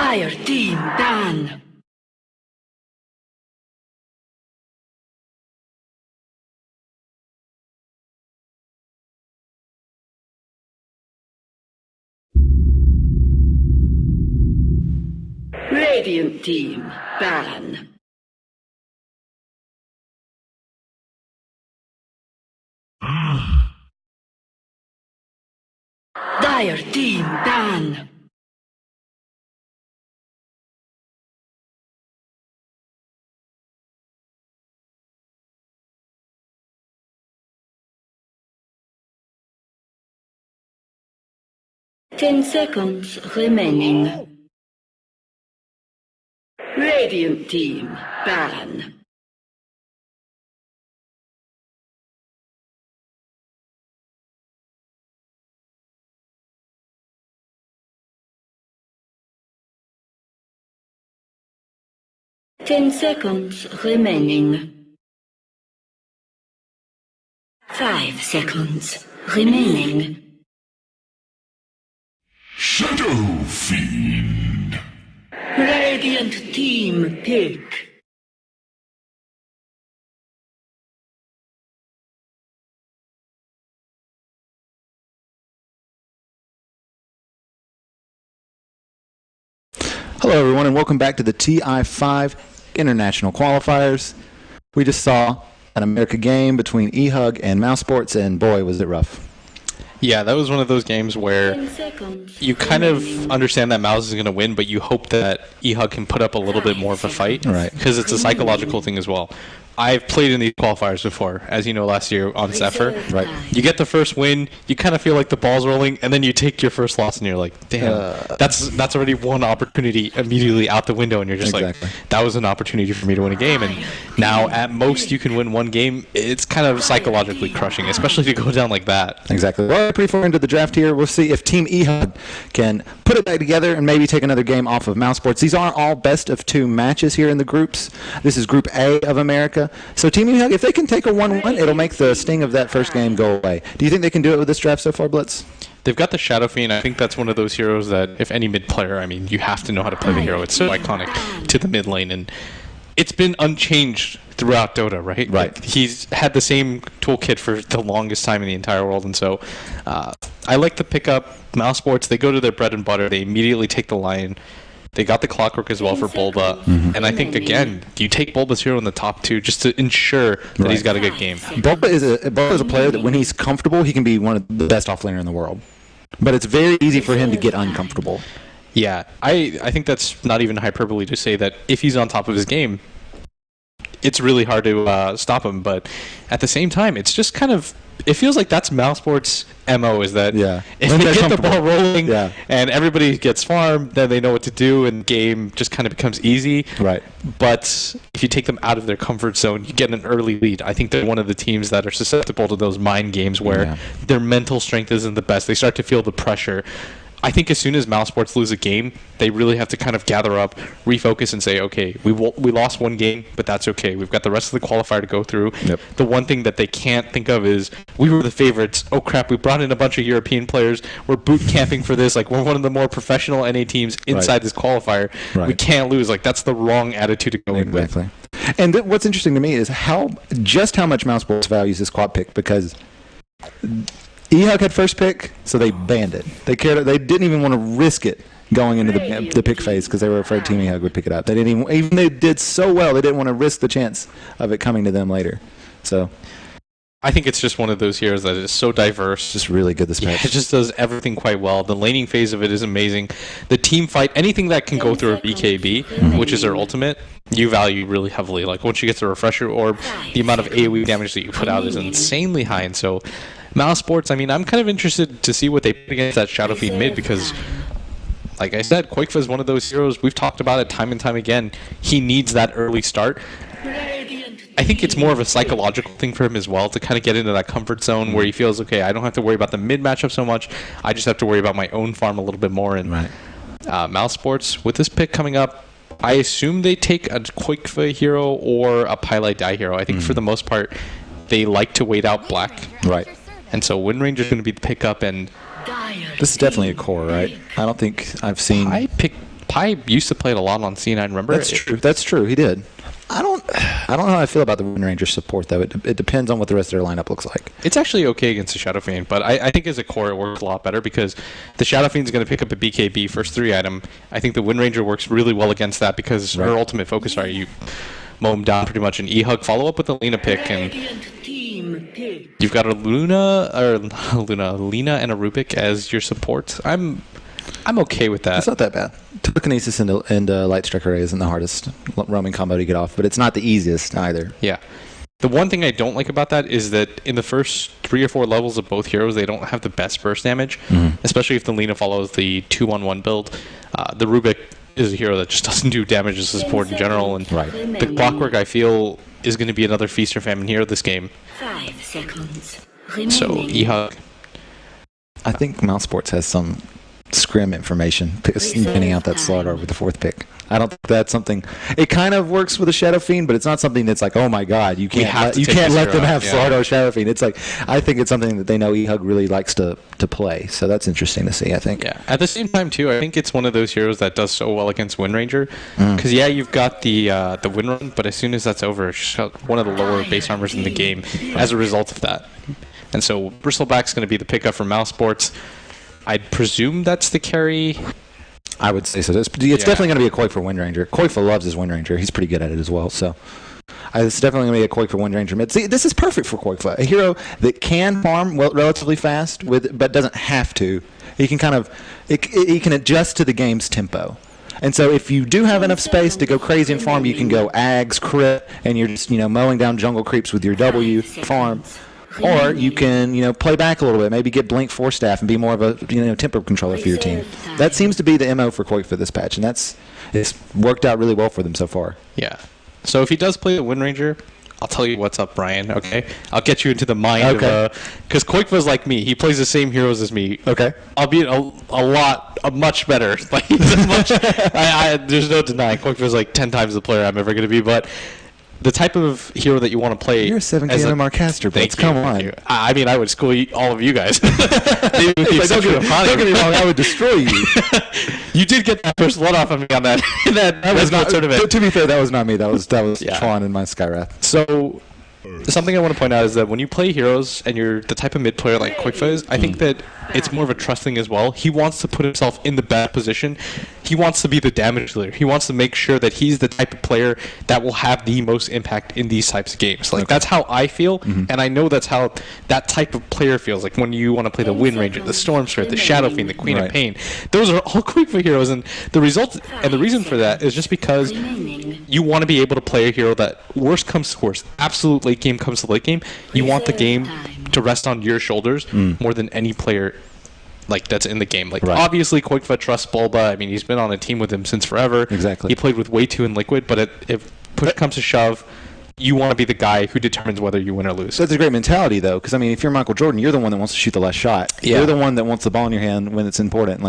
Fire team ban. Radiant team ban. Dire team ban. Ten seconds remaining. Radiant team ban. Ten seconds remaining. 5 seconds remaining. Shadow Fiend. Radiant team pick. Hello everyone and welcome back to the TI5 International Qualifiers. We just saw an America game between EHUG and MOUZ Sports, and boy was it rough. Yeah, that was one of those games where 10 seconds you kind of remaining. understand that MOUZ is going to win, but you hope that EHUG can put up a little bit more of a fight. Right. Because it's a psychological thing as well. I've played in these qualifiers before, as you know, last year on Zephyr. Right. You get the first win, you kind of feel like the ball's rolling, and then you take your first loss, and you're like, damn, that's already one opportunity immediately out the window, and you're just Exactly. like, that was an opportunity for me to win a game. And now, at most, you can win one game. It's kind of psychologically crushing, especially to go down like that. Exactly. Well, pretty far into the draft here. We'll see if Team EHUG can put it back together and maybe take another game off of MOUZ Sports. These are all best of 2 matches here in the groups. This is Group A of America. So Team EHUG, if they can take a 1-1, it'll make the sting of that first game go away. Do you think they can do it with this draft so far, Blitz? They've got the Shadow Fiend. I think that's one of those heroes that if any mid player, I mean, you have to know how to play the hero. It's so iconic to the mid lane, and it's been unchanged throughout Dota, right? Right. Like, he's had the same toolkit for the longest time in the entire world, and so I like to pick up MOUZ Sports. They go to their bread and butter. They immediately take the Lion. They got the Clockwork as well for Bulba. And I think, again, you take Bulba's hero in the top 2 just to ensure that he's got a good game. Bulba is a player that when he's comfortable, he can be one of the best offlaner in the world. But it's very easy for him to get uncomfortable. Yeah, I think that's not even hyperbole to say that if he's on top of his game, it's really hard to stop him. But at the same time, it's just kind of, it feels like that's MOUZ Sports' MO, is that if When they they're get the ball comfortable. rolling Yeah. and everybody gets farmed, then they know what to do and the game just kind of becomes easy. Right. But if you take them out of their comfort zone, you get an early lead. I think they're one of the teams that are susceptible to those mind games where their mental strength isn't the best. They start to feel the pressure. I think as soon as MOUZ Sports lose a game, they really have to kind of gather up, refocus, and say, okay, we lost one game, but that's okay. We've got the rest of the qualifier to go through. Yep. The one thing that they can't think of is, we were the favorites. Oh, crap, we brought in a bunch of European players. We're boot camping for this. Like, we're one of the more professional NA teams inside this qualifier. Right. We can't lose. Like, that's the wrong attitude to go in with. Exactly. And what's interesting to me is just how much MOUZ Sports values this quad pick, because EHUG had first pick, so they banned it. They didn't even want to risk it going into the pick phase because they were afraid Team EHUG would pick it up. They didn't even they did so well, they didn't want to risk the chance of it coming to them later. So I think it's just one of those heroes that is so diverse. just really good this Yeah, match. it just does everything quite well. The laning phase of it is amazing. The team fight, anything that can go through a BKB, which is their ultimate, you value really heavily. Like, once you get the Refresher Orb, the amount of AoE damage that you put out is insanely high. And so, MOUZ Sports, I mean, I'm kind of interested to see what they put against that Shadow Fiend mid, because, like I said, Quakefa is one of those heroes. We've talked about it time and time again. He needs that early start. I think it's more of a psychological thing for him as well, to kind of get into that comfort zone where he feels, okay, I don't have to worry about the mid matchup so much. I just have to worry about my own farm a little bit more. And MOUZ Sports, with this pick coming up, I assume they take a Quakefa hero or a Pylite Die hero. I think for the most part, they like to wait out black. Right. And so Wind Ranger is going to be the pickup, and This is definitely a core, right? I don't think I've seen... I pick Pi used to play it a lot on C9. Remember? That's true. That's true. He did. I don't know how I feel about the Wind Ranger support though. It depends on what the rest of their lineup looks like. It's actually okay against the Shadow Fiend, but I think as a core it works a lot better because the Shadow Fiend is going to pick up a BKB first 3 item. I think the Wind Ranger works really well against that because her ultimate focus, you mow him down pretty much an E-Hug, follow up with a Lina pick, and you've got a Lina and a Rubik as your support. I'm okay with that. It's not that bad. Telekinesis and Light Strike Array isn't the hardest roaming combo to get off, but it's not the easiest either. Yeah. The one thing I don't like about that is that in the first 3 or 4 levels of both heroes, they don't have the best burst damage, especially if the Lina follows the 2-on-1 build. The Rubik is a hero that just doesn't do damage as a support in general, and the Clockwork, I feel, is going to be another feast or famine hero this game. 5 seconds. So, EHUG. I think Mouse Sports has some scrim information pinning out that slot with the 4th pick. I don't think that's something. It kind of works with a Shadow Fiend, but it's not something that's like, oh my god, you can't let them have Slardar Shadow Fiend. It's like, I think it's something that they know EHUG really likes to play. So that's interesting to see, I think. Yeah. At the same time too, I think it's one of those heroes that does so well against Wind Ranger because you've got the Wind Run, but as soon as that's over, it's just one of the lower base armors in the game as a result of that. And so Bristleback's going to be the pickup for Mouse Sports. I'd presume that's the carry. I would say so. It's definitely going to be a Koi for Wind Ranger. Koifa loves his Wind Ranger. He's pretty good at it as well. So it's definitely going to be a Koi for Wind Ranger mid. See, this is perfect for Koifa, a hero that can farm relatively fast, but doesn't have to. He can he can adjust to the game's tempo. And so if you do have enough space to go crazy and farm, you can go Ags, crit, and you're just mowing down jungle creeps with your W farm. Or you can, play back a little bit, maybe get Blink 4 staff and be more of a, tempo controller for your team. That seems to be the MO for Koi for this patch, and it's worked out really well for them so far. Yeah. So if he does play the Wind Ranger, I'll tell you what's up, Brian, okay? I'll get you into the mind of, because Koikva's like me. He plays the same heroes as me. Okay. Albeit a much better. Like, he's there's no denying Koikva's like 10 times the player I'm ever going to be, but the type of hero that you want to play. You're a 7K MMR caster, but come on. I mean, I would school all of you guys. Don't get me wrong, I would destroy you. You did get that first one off of me on that. that was not tournament. To be fair, that was not me. That was Tron and my Skywrath. So, something I want to point out is that when you play heroes and you're the type of mid player like Koikva is, I think that it's more of a trust thing as well. He wants to put himself in the best position. He wants to be the damage dealer. He wants to make sure that he's the type of player that will have the most impact in these types of games. Like, that's how I feel, and I know that's how that type of player feels. Like, when you want to play the Wind Ranger, the Storm Spirit, the Shadow Fiend, the Queen of Pain, those are all Koikva heroes, and the result and the reason for that is just because you want to be able to play a hero that, worst comes to worst, absolute late game comes to late game, you want the game to rest on your shoulders more than any player that's in the game. Obviously Koikva trusts Bulba. I mean, he's been on a team with him since forever. Exactly. He played with way2 in Liquid, but if push comes to shove, you want to be the guy who determines whether you win or lose. That's a great mentality, though, because, I mean, if you're Michael Jordan, you're the one that wants to shoot the last shot. Yeah. You're the one that wants the ball in your hand when it's important.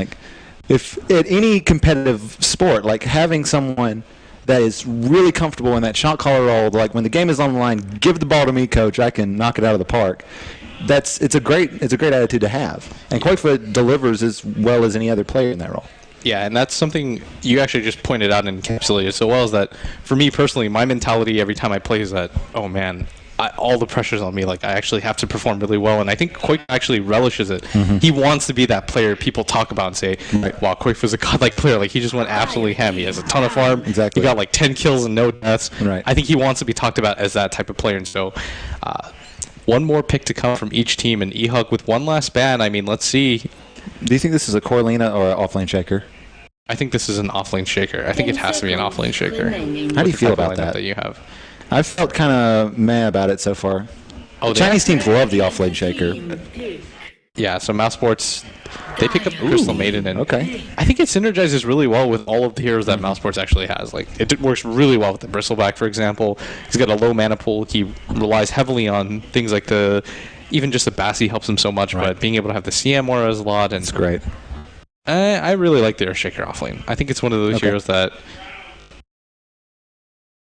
If at any competitive sport, having someone that is really comfortable in that shot caller role, when the game is on the line, give the ball to me, coach, I can knock it out of the park. It's a great attitude to have, and Koikva delivers as well as any other player in that role. Yeah, and that's something you actually just pointed out and encapsulated so well, is that for me personally, my mentality every time I play is that, oh man, all the pressure's on me. I actually have to perform really well, and I think Koikva actually relishes it. He wants to be that player people talk about and say, wow, Koikva's a godlike player. He just went absolutely ham. He has a ton of farm. Exactly. He got 10 kills and no deaths. Right. I think he wants to be talked about as that type of player, and so one more pick to come from each team, and EHUG with one last ban. I mean, let's see. Do you think this is a core Lina or an offlane shaker? I think this is an offlane shaker. I think it has to be an offlane shaker. How do you feel about that? You have? I've felt kind of meh about it so far. Oh, Chinese teams love the offlane shaker. Yeah, so Mouse Sports, they pick up Crystal Maiden, and I think it synergizes really well with all of the heroes that Mouse Sports actually has. It works really well with the Bristleback, for example. He's got a low mana pool. He relies heavily on things like even just the Bassi helps him so much, but being able to have the CM aura is a lot. And it's great. I really like the Earthshaker offlane. I think it's one of those heroes that,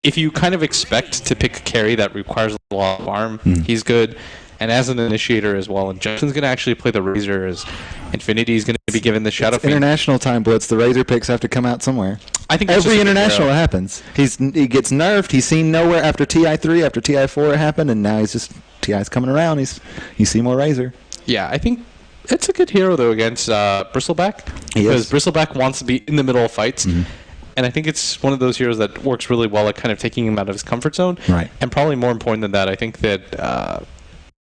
if you kind of expect to pick a carry that requires a lot of farm, he's good. and as an initiator as well. And Justin's going to actually play the Razor as Infinity is going to be given the Shadow Fiend. International time blitz. The Razor picks have to come out somewhere. I think that's every just a international hero. it happens. He gets nerfed. He's seen nowhere after TI3, after TI4 happened, and now he's just TI's coming around. You see more Razor. Yeah, I think it's a good hero though against Bristleback because Bristleback wants to be in the middle of fights. Mm-hmm. And I think it's one of those heroes that works really well at kind of taking him out of his comfort zone. Right. And probably more important than that, I think that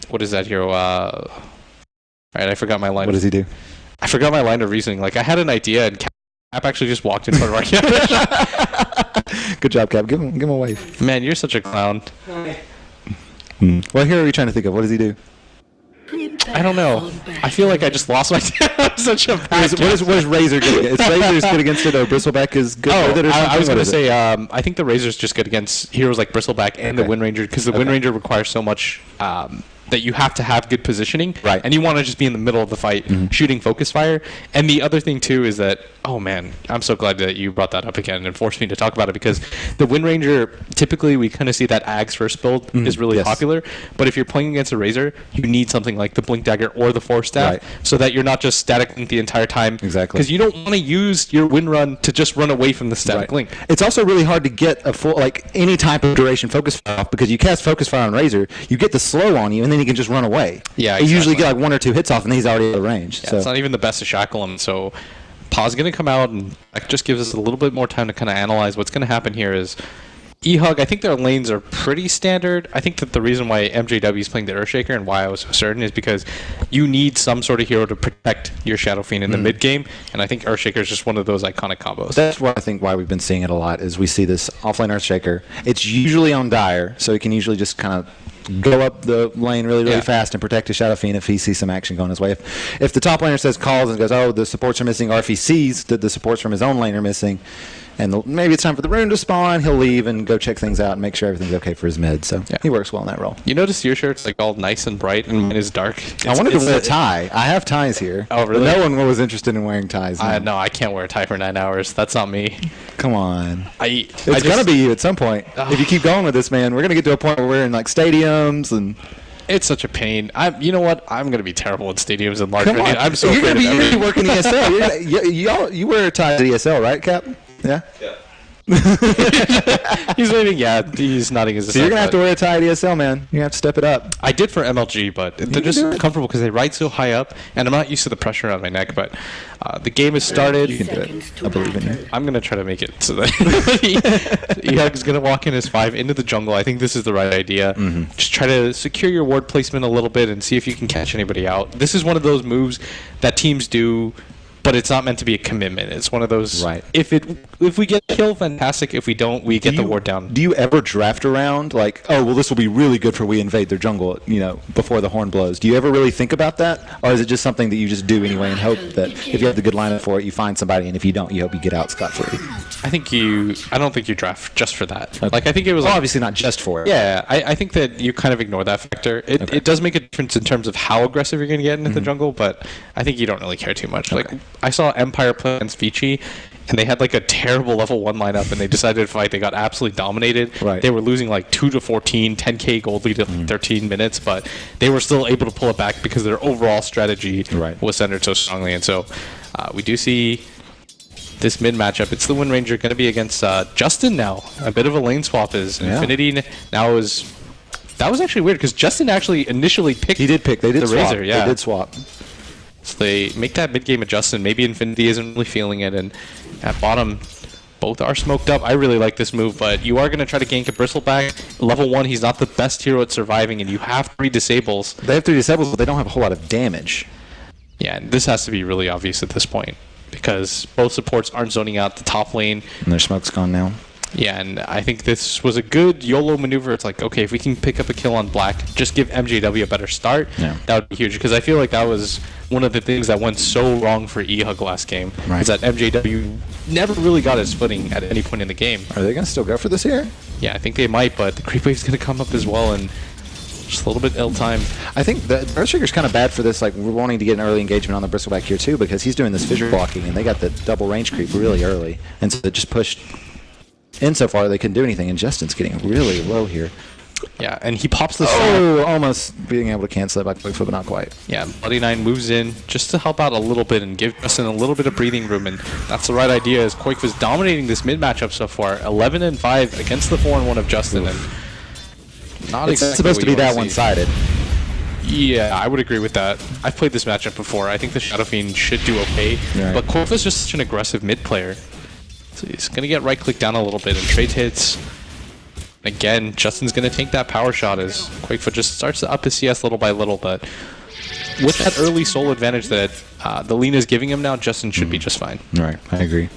what is that hero? All right, I forgot my line. What does he do? I forgot my line of reasoning. Like I had an idea, and Cap actually just walked in front of our camera. Good job, Cap. Give him a wave. Man, you're such a clown. What hero are you trying to think of? What does he do? I don't know. I feel like I just lost my. Such a bad. What is Razor good against? Is Razor's good against it, or Bristleback is good with it, or something? I was going to What is say, it? I think the Razor's just good against heroes like Bristleback and the Wind Ranger because the Wind Ranger requires so much that you have to have good positioning, right? And you want to just be in the middle of the fight, shooting focus fire. And the other thing too is that, oh man, I'm so glad that you brought that up again and forced me to talk about it because the Wind Ranger, typically we kind of see that Ag's first build is really popular. But if you're playing against a Razor, you need something like the Blink Dagger or the Force Staff so that you're not just static link the entire time. Exactly. Because you don't want to use your Wind Run to just run away from the static link. It's also really hard to get a full, like any type of duration focus fire off because you cast focus fire on Razor, you get the slow on you, and then you can just run away. Yeah, You usually get like 1 or 2 hits off, and he's already out of range. Yeah, so it's not even the best to shackle him. So Paw's going to come out, and that just gives us a little bit more time to kind of analyze what's going to happen here. Is EHUG, I think their lanes are pretty standard. I think that the reason why MJW is playing the Earthshaker and why I was so certain is because you need some sort of hero to protect your Shadow Fiend in the mid game, and I think Earthshaker is just one of those iconic combos. That's what I think why we've been seeing it a lot is we see this offlane Earthshaker. It's usually on Dire, so he can usually just kind of go up the lane really fast and protect his Shadow Fiend if he sees some action going his way. If the top laner says calls and goes, oh, the supports are missing, or if he sees that the supports from his own lane are missing, and maybe it's time for the rune to spawn, he'll leave and go check things out and make sure everything's okay for his mid. So he works well in that role. You notice your shirt's like all nice and bright and mine is dark. I wanted to wear a tie. I have ties here. Oh, really? But no one was interested in wearing ties. No, I can't wear a tie for 9 hours. That's not me. Come on. It's going to be you at some point. If you keep going with this, man, we're going to get to a point where we're in like stadiums and... It's such a pain. You know what? I'm going to be terrible at stadiums and large. Come on. I'm so You're afraid going to be working everything. ESL. You wear a tie to ESL, right, Cap? Yeah? Yeah. He's waving. Yeah, he's nodding his head. So you're going to have to wear a tie at ESL, man. You have to step it up. I did for MLG, but they're just comfortable because they ride so high up, and I'm not used to the pressure on my neck. But the game has started. You can do it. I believe in you. I'm going to try to make it so that EHUG is going to walk in as 5 into the jungle. I think this is the right idea. Just try to secure your ward placement a little bit and see if you can catch anybody out. This is one of those moves that teams do, but it's not meant to be a commitment. It's one of those. Right. If we get a kill, fantastic. If we don't, we get the ward down. Do you ever draft around like, oh, well, this will be really good for we invade their jungle, before the horn blows? Do you ever really think about that, or is it just something that you just do anyway and hope that if you have the good lineup for it, you find somebody, and if you don't, you hope you get out scot-free? I don't think you draft just for that. Okay. Like I think it was obviously not just for it. Yeah, I think that you kind of ignore that factor. It does make a difference in terms of how aggressive you're going to get into the jungle, but I think you don't really care too much. Okay. Like I saw Empire play against Vici, and they had like a terrible level 1 lineup, and they decided to fight. They got absolutely dominated. Right. They were losing like 2-14, 10k gold lead in 13 minutes, but they were still able to pull it back because their overall strategy was centered so strongly. And so we do see this mid matchup. It's the Wind Ranger going to be against Justin now. A bit of a lane swap is Infinity now is. That was actually weird because Justin actually initially picked. He did pick. They did the swap. Razor. Yeah, they did swap. So they make that mid game adjustment. Maybe Infinity isn't really feeling it, and at bottom, both are smoked up. I really like this move, but you are going to try to gank a Bristleback. Level 1, he's not the best hero at surviving, and you have 3 disables. They have 3 disables, but they don't have a whole lot of damage. Yeah, and this has to be really obvious at this point because both supports aren't zoning out the top lane. And their smoke's gone now. Yeah, and I think this was a good YOLO maneuver. It's like, okay, if we can pick up a kill on Black, just give MJW a better start. Yeah. That would be huge because I feel like that was one of the things that went so wrong for EHUG last game. Right. Is that MJW never really got his footing at any point in the game. Are they going to still go for this here? Yeah, I think they might, but the creep wave's going to come up as well, and just a little bit ill-timed. I think the Earthshaker's kind of bad for this. Like, we're wanting to get an early engagement on the Bristleback here, too, because he's doing this fissure blocking, and they got the double range creep really early. And so it just pushed in so far they couldn't do anything, and Justin's getting really low here. Yeah, and he pops the Oh, almost being able to cancel it by quick flip, but not quite. Yeah, Bloody Nine moves in just to help out a little bit and give Justin a little bit of breathing room, and that's the right idea. As Quake was dominating this mid matchup so far, 11-5 against the 4-1 of Justin, and not It's exactly supposed to be what you that wanna see. one-sided. Yeah, I would agree with that. I've played this matchup before. I think the Shadow Fiend should do okay, Right. but Quake was just such an aggressive mid player. So he's gonna get right click down a little bit and trade hits. Again, Justin's going to take that power shot as Quakefoot just starts to up his CS little by little, but with that early soul advantage that the Lina is giving him now, Justin should be just fine. Right, I agree.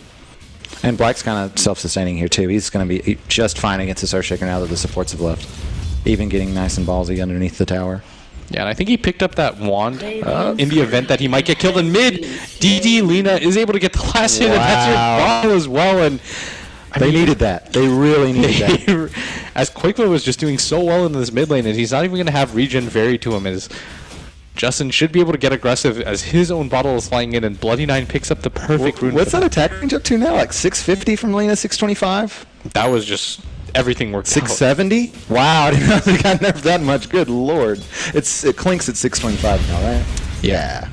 And Black's kind of self-sustaining here, too. He's going to be just fine against this Earthshaker now that the supports have left. Even getting nice and ballsy underneath the tower. Yeah, and I think he picked up that wand in the event that he might get killed in mid. DD Lina is able to get the last hit, and that's your ball as well, and They needed that. They really needed that. As Quakefoot was just doing so well in this mid lane, and he's not even going to have regen vary to him, as Justin should be able to get aggressive as his own bottle is flying in, and Bloody Nine picks up the perfect rune. What's that attack range up to now? Like 650 from Lena, 625? That was just everything worked 670? Wow, I didn't know they got nerfed that much. Good lord. It clinks at 625 now, right? Yeah.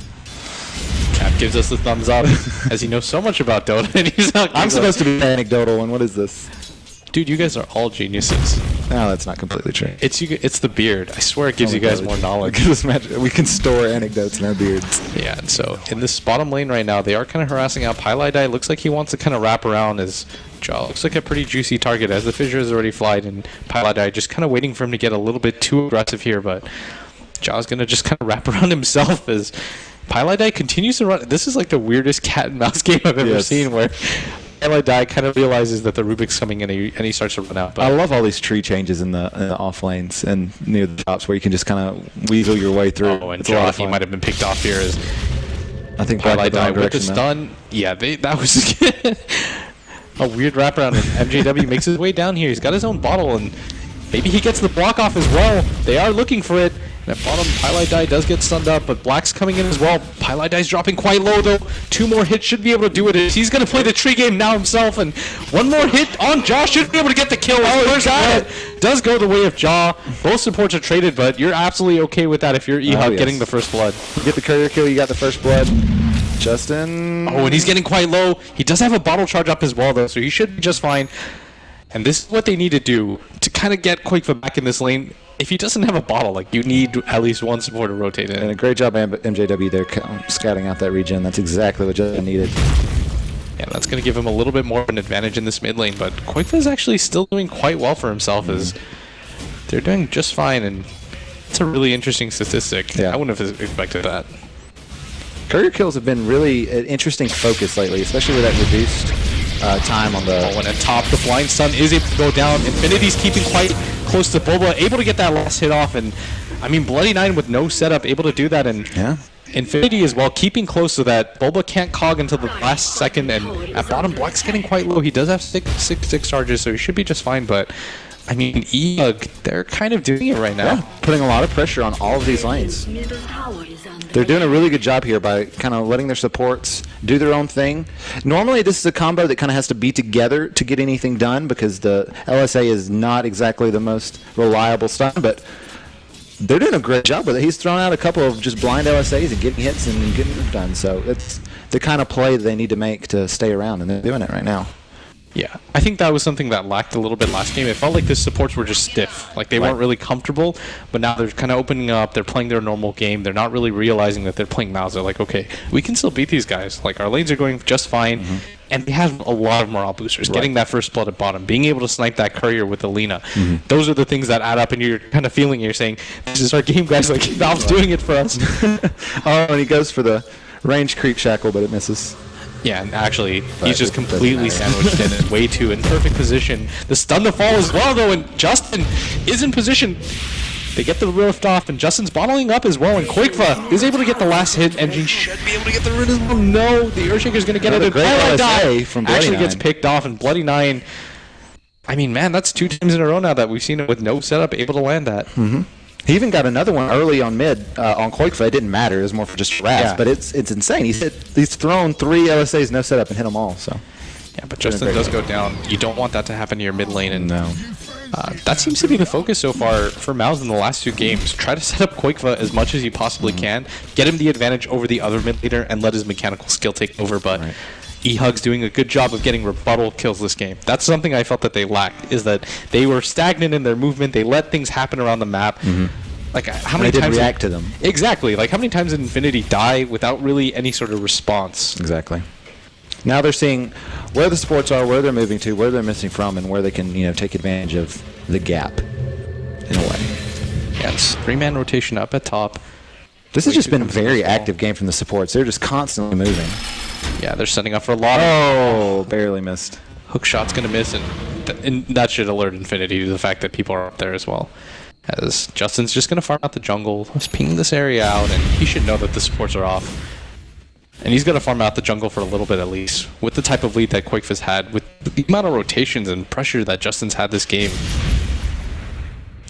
Cap gives us the thumbs up, as he knows so much about Dota, and he's not. I'm supposed to be anecdotal, and what is this? Dude, you guys are all geniuses. No, that's not completely true. It's the beard. I swear it gives you guys more knowledge. We can store anecdotes in our beards. Yeah, and so in this bottom lane right now, they are kind of harassing out Pylai. Looks like he wants to kind of wrap around as Jaw looks like a pretty juicy target as the fissure is already flied, and Pylai just kind of waiting for him to get a little bit too aggressive here, but Jaw's going to just kind of wrap around himself as Pylai continues to run. This is like the weirdest cat and mouse game I've ever seen, where Pylai kind of realizes that the Rubik's coming in and he starts to run out. But I love all these tree changes in the off lanes and near the tops where you can just kind of weasel your way through. Oh, and It's a lot of Jaw, he fun. might have been picked off here as I think Pylai with the stun. Yeah, that was a weird wraparound. And MJW makes his way down here. He's got his own bottle, and maybe he gets the block off as well. They are looking for it. And at bottom, Pylai does get stunned up, but Black's coming in as well. Pylai dropping quite low, though. 2 more hits should be able to do it. He's going to play the tree game now himself, and 1 more hit on Jaw should be able to get the kill. First blood does go the way of Jaw. Both supports are traded, but you're absolutely okay with that if you're EHUG getting the first blood. You get the courier kill, you got the first blood. Justin. Oh, and he's getting quite low. He does have a bottle charge up as well, though, so he should be just fine. And this is what they need to do to kind of get Quakefoot back in this lane. If he doesn't have a bottle, like, you need at least one support to rotate in. And a great job, MJW, there scouting out that regen. That's exactly what Justin needed. Yeah, that's going to give him a little bit more of an advantage in this mid lane, but Quakefoot is actually still doing quite well for himself, as they're doing just fine, and it's a really interesting statistic. Yeah. I wouldn't have expected that. Courier kills have been really an interesting focus lately, especially with that reduced time on the... Oh, and at top, the blind stun is able to go down. Infinity's keeping quite close to Boba, able to get that last hit off, and I mean, Bloody Nine with no setup, able to do that, and Infinity as well, keeping close to that. Boba can't cog until the last second, and at bottom, Black's getting quite low. He does have six charges, so he should be just fine, but I mean, EHUG, they're kind of doing it right now. Yeah, putting a lot of pressure on all of these lanes. They're doing a really good job here by kind of letting their supports do their own thing. Normally, this is a combo that kind of has to be together to get anything done because the LSA is not exactly the most reliable stun, but they're doing a great job with it. He's thrown out a couple of just blind LSAs and getting hits and getting it done. So it's the kind of play that they need to make to stay around, and they're doing it right now. Yeah, I think that was something that lacked a little bit last game. It felt like the supports were just stiff. Like, they weren't really comfortable, but now they're kind of opening up. They're playing their normal game. They're not really realizing that they're playing MOUZ. They're like, okay, we can still beat these guys. Like, our lanes are going just fine, and they have a lot of morale boosters. Getting that first blood at bottom, being able to snipe that courier with Alina. Those are the things that add up, and you're kind of feeling, you're saying, this is our game, guys. Like, Valve's doing it for us. Oh, and he goes for the range creep shackle, but it misses. Yeah, and actually, he's just completely sandwiched in and way too in perfect position. The stun to fall as well, though, and Justin is in position. They get the rift off, and Justin's bottling up as well, and Quakefoot is able to get the last hit, and he should be able to get the rune as well. No, the Earthshaker's going to get it. Great LSA from Bloody actually Nine. gets picked off, and Bloody Nine, I mean, man, that's 2 times in a row now that we've seen it with no setup able to land that. He even got another one early on mid on Quakefoot. It didn't matter. It was more for just harass, but it's insane. He's thrown 3 LSAs, no setup, and hit them all. So yeah, but Justin does go down. You don't want that to happen to your mid lane, and That seems to be the focus so far for MOUZ in the last 2 games. Try to set up Quakefa as much as you possibly can, get him the advantage over the other mid leader, and let his mechanical skill take over. But EHUG's doing a good job of getting rebuttal kills this game. That's something I felt that they lacked, is that they were stagnant in their movement. They let things happen around the map. Like how many times react to them? Exactly. Like how many times did Infinity die without really any sort of response? Exactly. Now they're seeing where the supports are, where they're moving to, where they're missing from, and where they can, take advantage of the gap in a way. Yeah, it's 3-man rotation up at top. This has just been a very active game from the supports. They're just constantly moving. Yeah, they're setting up for a lot. Oh, barely missed. Hook shot's gonna miss, and that should alert Infinity to the fact that people are up there as well. As Justin's just gonna farm out the jungle, just ping this area out, and he should know that the supports are off. And he's gonna farm out the jungle for a little bit at least. With the type of lead that Quakefa's had, with the amount of rotations and pressure that Justin's had this game.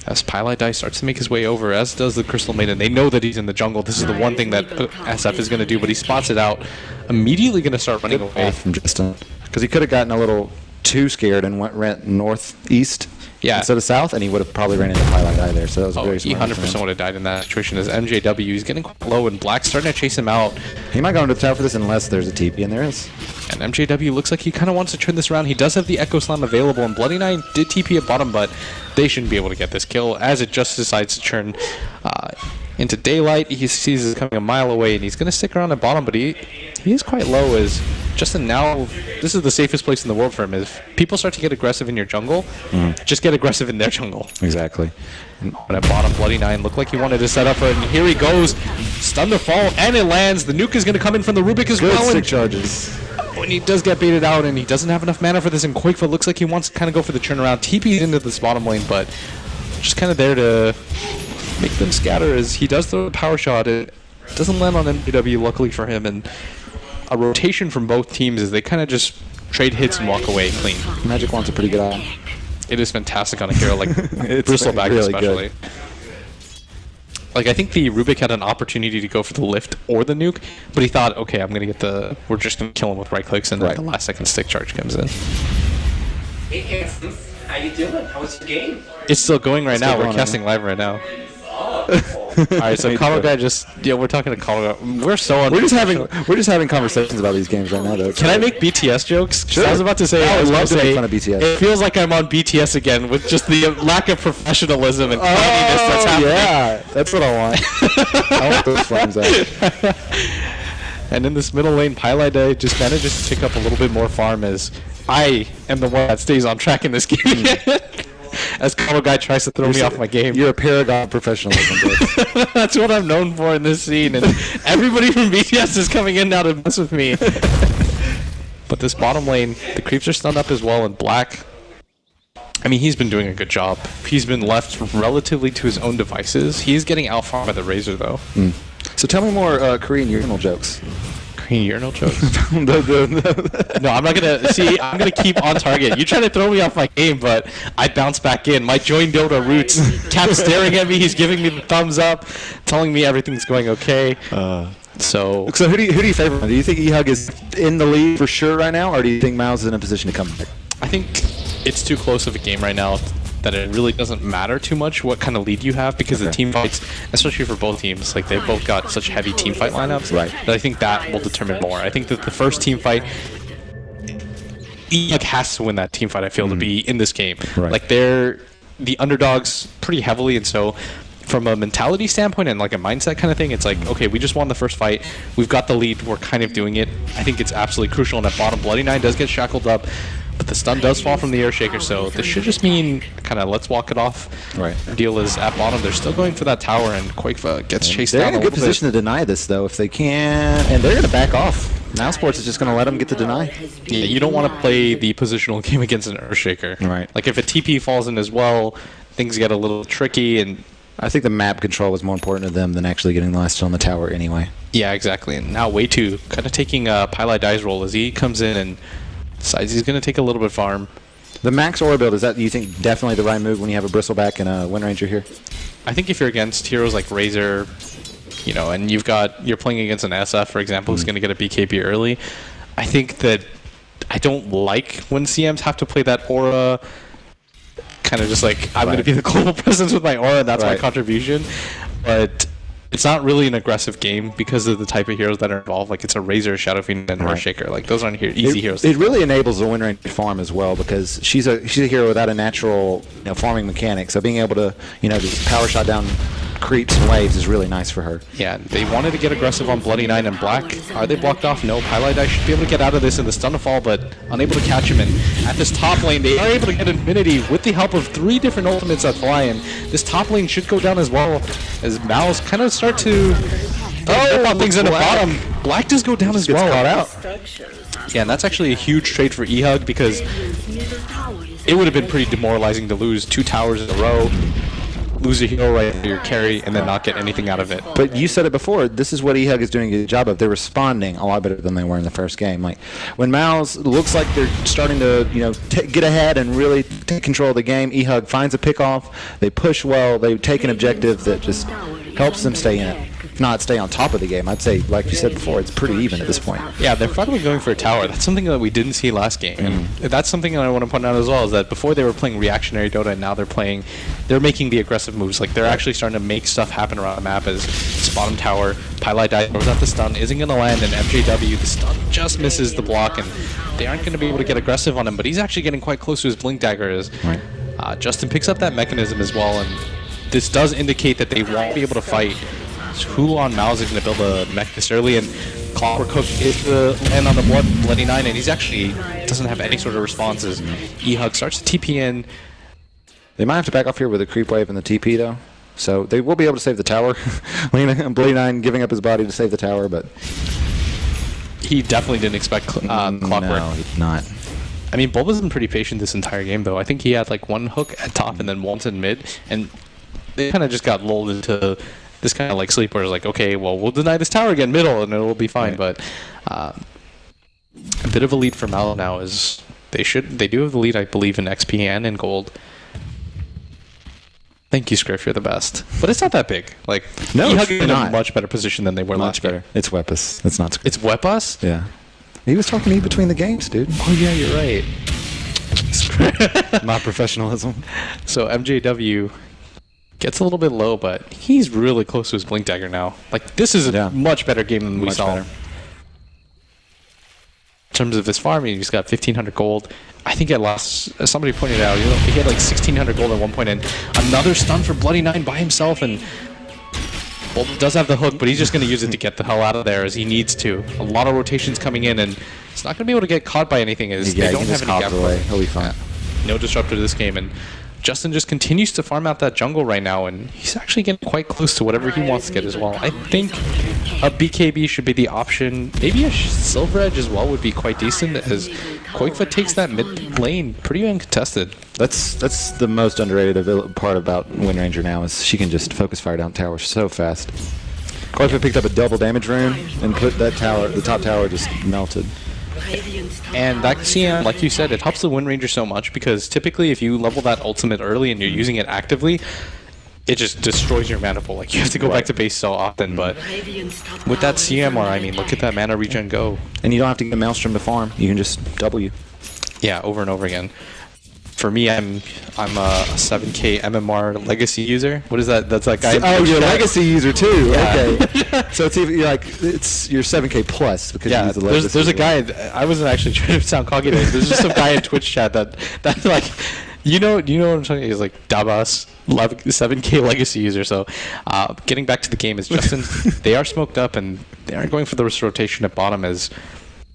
As Pylai Dai starts to make his way over, as does the Crystal Maiden. They know that he's in the jungle. This is the one thing that SF is going to do, but he spots it out. Immediately going to start running away from Justin. Because he could have gotten a little too scared and went northeast instead of south, and he would have probably ran into Pylai Dai there. So that was very smart. He 100% would have died in that situation. As MJW, he's getting quite low, and Black's starting to chase him out. He might go into the tower for this unless there's a TP, and there is. And MJW looks like he kind of wants to turn this around. He does have the Echo Slam available, and Bloody Nine did TP at bottom, but they shouldn't be able to get this kill, as it just decides to turn into daylight. He sees it coming a mile away, and he's going to stick around at bottom, but he is quite low. As Justin now, this is the safest place in the world for him. If people start to get aggressive in your jungle, just get aggressive in their jungle. Exactly. But at bottom, Bloody Nine looked like he wanted to set up for it, and here he goes. Stun to fall, and it lands. The nuke is going to come in from the Rubik as well. Good stick charges. When he does get baited out, and he doesn't have enough mana for this, and Quakefa looks like he wants to kind of go for the turnaround. TP's into this bottom lane, but just kind of there to make them scatter as he does throw a power shot. It doesn't land on MPW, luckily for him, and a rotation from both teams as they kind of just trade hits and walk away clean. Magic wants a pretty good eye. It is fantastic on a hero like Bristleback, really especially. Good. Like, I think the Rubik had an opportunity to go for the lift or the nuke, but he thought, okay, I'm going to get the... We're just going to kill him with right clicks, and then the last second stick charge comes in. Hey, handsome. How you doing? How was your game? It's still going right now. We're casting live right now. Alright, so Colo Guy we're talking to Colo Guy. We're just having conversations about these games right now, though. Can I make BTS jokes? Sure. I was about to say, I would love to make fun of BTS. It feels like I'm on BTS again with just the lack of professionalism and cleanliness that's happening. Yeah, that's what I want. I want those flames out. And in this middle lane, Pylai Dai just manages to pick up a little bit more farm as I am the one that stays on track in this game. As Colo Guy tries to throw me off my game. You're a paragon of professionalism, dude. That's what I'm known for in this scene, and everybody from BTS is coming in now to mess with me. But this bottom lane, the creeps are stunned up as well, and Black, I mean, he's been doing a good job. He's been left relatively to his own devices. He's getting out-farmed by the Razor, though. So tell me more Korean urinal jokes. Urinal jokes? No, I'm not gonna see. I'm gonna keep on target. You try to throw me off my game, but I bounce back in. My join Dota roots. Cap's staring at me. He's giving me the thumbs up, telling me everything's going okay. So who do you favor? Do you think EHUG is in the lead for sure right now, or do you think MOUZ is in a position to come back? I think it's too close of a game right now that it really doesn't matter too much what kind of lead you have, because the team fights, especially for both teams, like they've both got such heavy team fight lineups, that I think that will determine more. I think that the first team fight, EHUG has to win that team fight, I feel, to be in this game. Like they're the underdogs pretty heavily, and so from a mentality standpoint and like a mindset kind of thing, it's like, okay, we just won the first fight, we've got the lead, we're kind of doing it. I think it's absolutely crucial. And at bottom, Bloody Nine does get shackled up, but the stun does fall from the air shaker, so this should just mean kind of let's walk it off. Deal is at bottom. They're still going for that tower, and Quakefa gets chased down. They're in a good position to deny this, though, if they can, and they're going to back off. Now Sports is just going to let them get the deny. Yeah, you don't want to play the positional game against an Earthshaker. Like if a TP falls in as well, things get a little tricky, and I think the map control was more important to them than actually getting the last kill on the tower anyway. Yeah, exactly. And now bo2 kind of taking Pylai Dai's role as he comes in and decides he's going to take a little bit farm. The max aura build, is that, you think, definitely the right move when you have a Bristleback and a Wind Ranger here? I think if you're against heroes like Razor, you know, and you're playing against an SF, for example, who's going to get a BKB early, I think that I don't like when CMs have to play that aura kind of just like, I'm going to be the global presence with my aura, and that's my Right. contribution. But it's not really an aggressive game because of the type of heroes that are involved. Like, it's a Razor, Shadow Fiend, and Right. Earthshaker. Like, those aren't easy heroes. It really enables the Wind Ranger farm as well because she's a hero without a natural farming mechanic. So being able to just power shot down creeps and waves is really nice for her. Yeah, they wanted to get aggressive on Bloody Nine and Black. Are they blocked off? No. Highlight Eye should be able to get out of this in the stun to fall, but unable to catch him. And at this top lane, they are able to get Infinity with the help of 3 different ultimates that fly in. This top lane should go down as well as MOUZ kind of start to pop things in the bottom. Black does go down as Gets well. caught out. Yeah, and that's actually a huge trade for EHUG because it would have been pretty demoralizing to lose 2 towers in a row, lose a hero right into your carry, and then not get anything out of it. But you said it before. This is what EHUG is doing a good job of. They're responding a lot better than they were in the first game. Like when MOUZ looks like they're starting to, get ahead and really take control of the game. EHUG finds a pick off. They push well. They take an objective that just helps them stay in it. If not stay on top of the game, I'd say, like you said before, it's pretty even at this point. Yeah, they're finally going for a tower. That's something that we didn't see last game. And that's something that I want to point out as well, is that before they were playing reactionary Dota, and now they're making the aggressive moves. Like, they're actually starting to make stuff happen around the map as this bottom tower, Pilot dies, throws out the stun, isn't going to land, and MJW, the stun just misses the block, and they aren't going to be able to get aggressive on him, but he's actually getting quite close to his Blink Dagger. Justin picks up that mechanism as well, and this does indicate that they won't be able to fight. Who on MOUZ is going to build a mech this early, and Clockwork Hook is the land on the Bloody Nine, and he's actually doesn't have any sort of responses. EHUG starts to TP in. They might have to back off here with a creep wave and the TP though, so they will be able to save the tower. Bloody Nine giving up his body to save the tower, but He definitely didn't expect Clockwork. No, he did not. I mean, Bulba's been pretty patient this entire game, though. I think he had like 1 hook at top and then once in mid, and they kind of just got lulled into this kind of like sleep where it's like, okay, well, we'll deny this tower again middle and it'll be fine. Right. But a bit of a lead for MOUZ now is they do have the lead, I believe, in XP and in gold. Thank you, Scriff, you're the best. But it's not that big. Like, No, EHUG it's is in not. a much better position than they were last Much better. game. It's Weapus. It's not. It's Wepas? Yeah. He was talking to you between the games, dude. Oh, yeah, you're right. My professionalism. So MJW gets a little bit low, but he's really close to his Blink Dagger now. Like, this is a much better game than we Much saw. better. In terms of his farming, he's got 1,500 gold. I think at last, as somebody pointed out, he had like 1,600 gold at one point, and another stun for Bloody Nine by himself, and Bolt does have the hook, but he's just going to use it to get the hell out of there as he needs to. A lot of rotations coming in, and he's not going to be able to get caught by anything as Yeah, they he don't can have just any hop gap. away. He'll be fine. No disruptor to this game, and Justin just continues to farm out that jungle right now, and he's actually getting quite close to whatever he wants to get as well. I think a BKB should be the option. Maybe a Silver Edge as well would be quite decent, as Quakefoot takes that mid lane pretty uncontested. That's the most underrated part about Wind Ranger now is she can just focus fire down towers so fast. Quakefoot picked up a double damage rune and put that tower, the top tower, just melted. And that CM, like you said, it helps the Wind Ranger so much because typically if you level that ultimate early and you're using it actively, it just destroys your mana pool. Like, you have to go back to base so often, but with that CMR, I mean, look at that mana regen go. And you don't have to get Maelstrom to farm. You can just W. Yeah, over and over again. For me, I'm a 7K MMR legacy user. What is that? That's that guy. Oh, you're a legacy user too. Yeah. Okay. So it's even, you're 7K plus because you Yeah, use the legacy. there's a guy. I wasn't actually trying to sound cocky. There's just some guy in Twitch chat that like, you know what I'm talking. He's like Dabas, 7K legacy user. So, getting back to the game is Justin. They are smoked up and they aren't going for the rotation at bottom as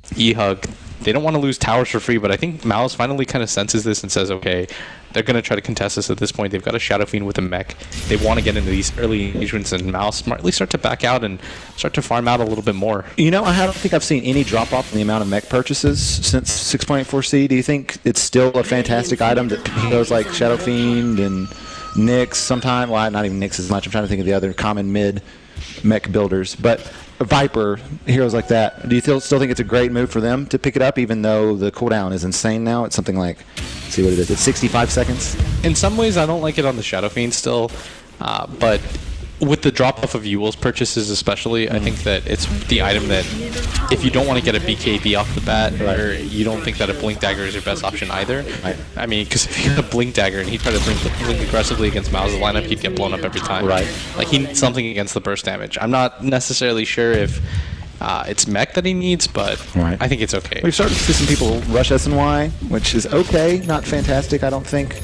EHUG. They don't want to lose towers for free, but I think MOUZ finally kind of senses this and says, okay, they're going to try to contest this at this point. They've got a Shadow Fiend with a mech. They want to get into these early engagements, and MOUZ smartly start to back out and start to farm out a little bit more. I don't think I've seen any drop off in the amount of mech purchases since 6.4C. Do you think it's still a fantastic item that heroes like Shadow Fiend and Nyx sometime? Well, not even Nyx as much. I'm trying to think of the other common mid mech builders, but Viper, heroes like that. Do you still think it's a great move for them to pick it up, even though the cooldown is insane now? It's something like, let's see what it is. It's 65 seconds. In some ways, I don't like it on the Shadow Fiend still, but with the drop off of Ewell's purchases especially, I think that it's the item that if you don't want to get a BKB off the bat, or you don't think that a Blink Dagger is your best option either. Right. I mean, because if you had a Blink Dagger and he tried to blink aggressively against MOUZ's lineup, he'd get blown up every time. Right. Like, he needs something against the burst damage. I'm not necessarily sure if it's mech that he needs, but Right. I think it's okay. We've started to see some people rush SNY, which is okay, not fantastic, I don't think.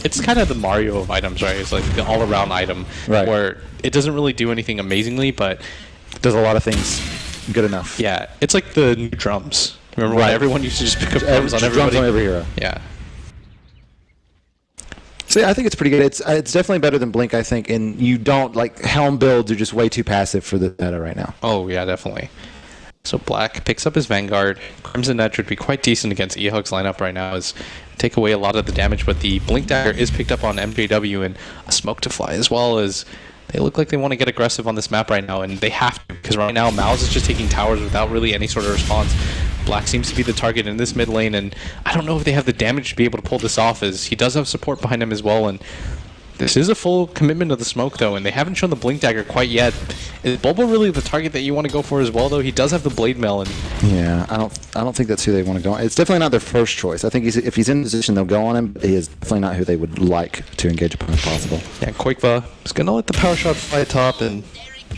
It's kind of the Mario of items, right? It's like the all-around item, Right. where it doesn't really do anything amazingly, but Does a lot of things good enough. yeah, it's like the new drums. Remember when Right. everyone used to just pick up drums on Drums everybody? on every hero. Yeah. So yeah, I think it's pretty good. It's definitely better than Blink, I think, and you don't, like, Helm builds are just way too passive for the meta right now. Oh, yeah, definitely. So Black picks up his Vanguard. Crimson Edge would be quite decent against EHUG's lineup right now, as take away a lot of the damage, but the Blink Dagger is picked up on MJW and a Smoke to Fly, as well as they look like they want to get aggressive on this map right now, and they have to, because right now MOUZ is just taking towers without really any sort of response. Black seems to be the target in this mid lane, and I don't know if they have the damage to be able to pull this off, as he does have support behind him as well, and this is a full commitment of the smoke, though, and they haven't shown the Blink Dagger quite yet. Is Bulbo really the target that you want to go for as well, though? He does have the Blade Mail, and Yeah, I don't think that's who they want to go on. It's definitely not their first choice. I think if he's in position, they'll go on him, but he is definitely not who they would like to engage upon if possible. yeah, Quakeva is going to let the power shot fly top, and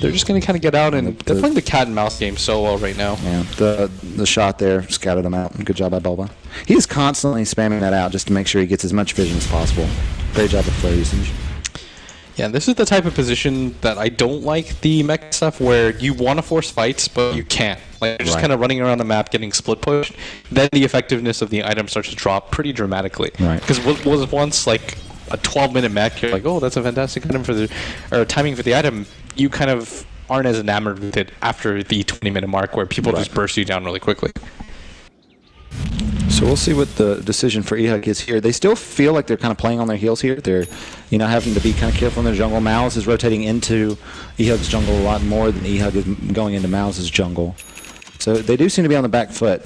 they're just going to kind of get out, and they're playing the cat and mouse game so well right now. Yeah, the shot there scouted him out. Good job by Bulbo. He is constantly spamming that out just to make sure he gets as much vision as possible. Great job with flare usage. Yeah, this is the type of position that I don't like the mech stuff, where you want to force fights, but you can't. Like, you're just Right. kind of running around the map getting split pushed. Then the effectiveness of the item starts to drop pretty dramatically. Right. Because what was once like a 12-minute mech, you're like, oh, that's a fantastic item for the, or timing for the item. You kind of aren't as enamored with it after the 20-minute mark, where people just burst you down really quickly. So we'll see what the decision for EHUG is here. They still feel like they're kind of playing on their heels here. They're, having to be kind of careful in their jungle. MOUZ is rotating into EHUG's jungle a lot more than EHUG is going into MOUZ's jungle. So they do seem to be on the back foot,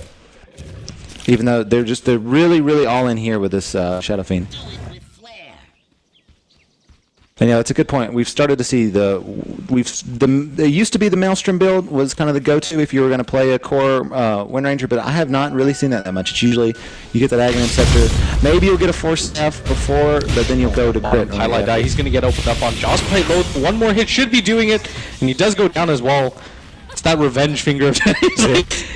even though they're really, really all in here with this Shadow Fiend. And yeah, that's a good point. We've started to see there used to be the Maelstrom build was kind of the go-to if you were going to play a core Wind Ranger, but I have not really seen that much. It's usually you get that Aghanim Scepter. Maybe you'll get a Force Staff before, but then you'll go to Crit. Highlight die. He's going to get opened up on Jaws play low. One more hit should be doing it, and he does go down as well. It's that revenge finger of He's like,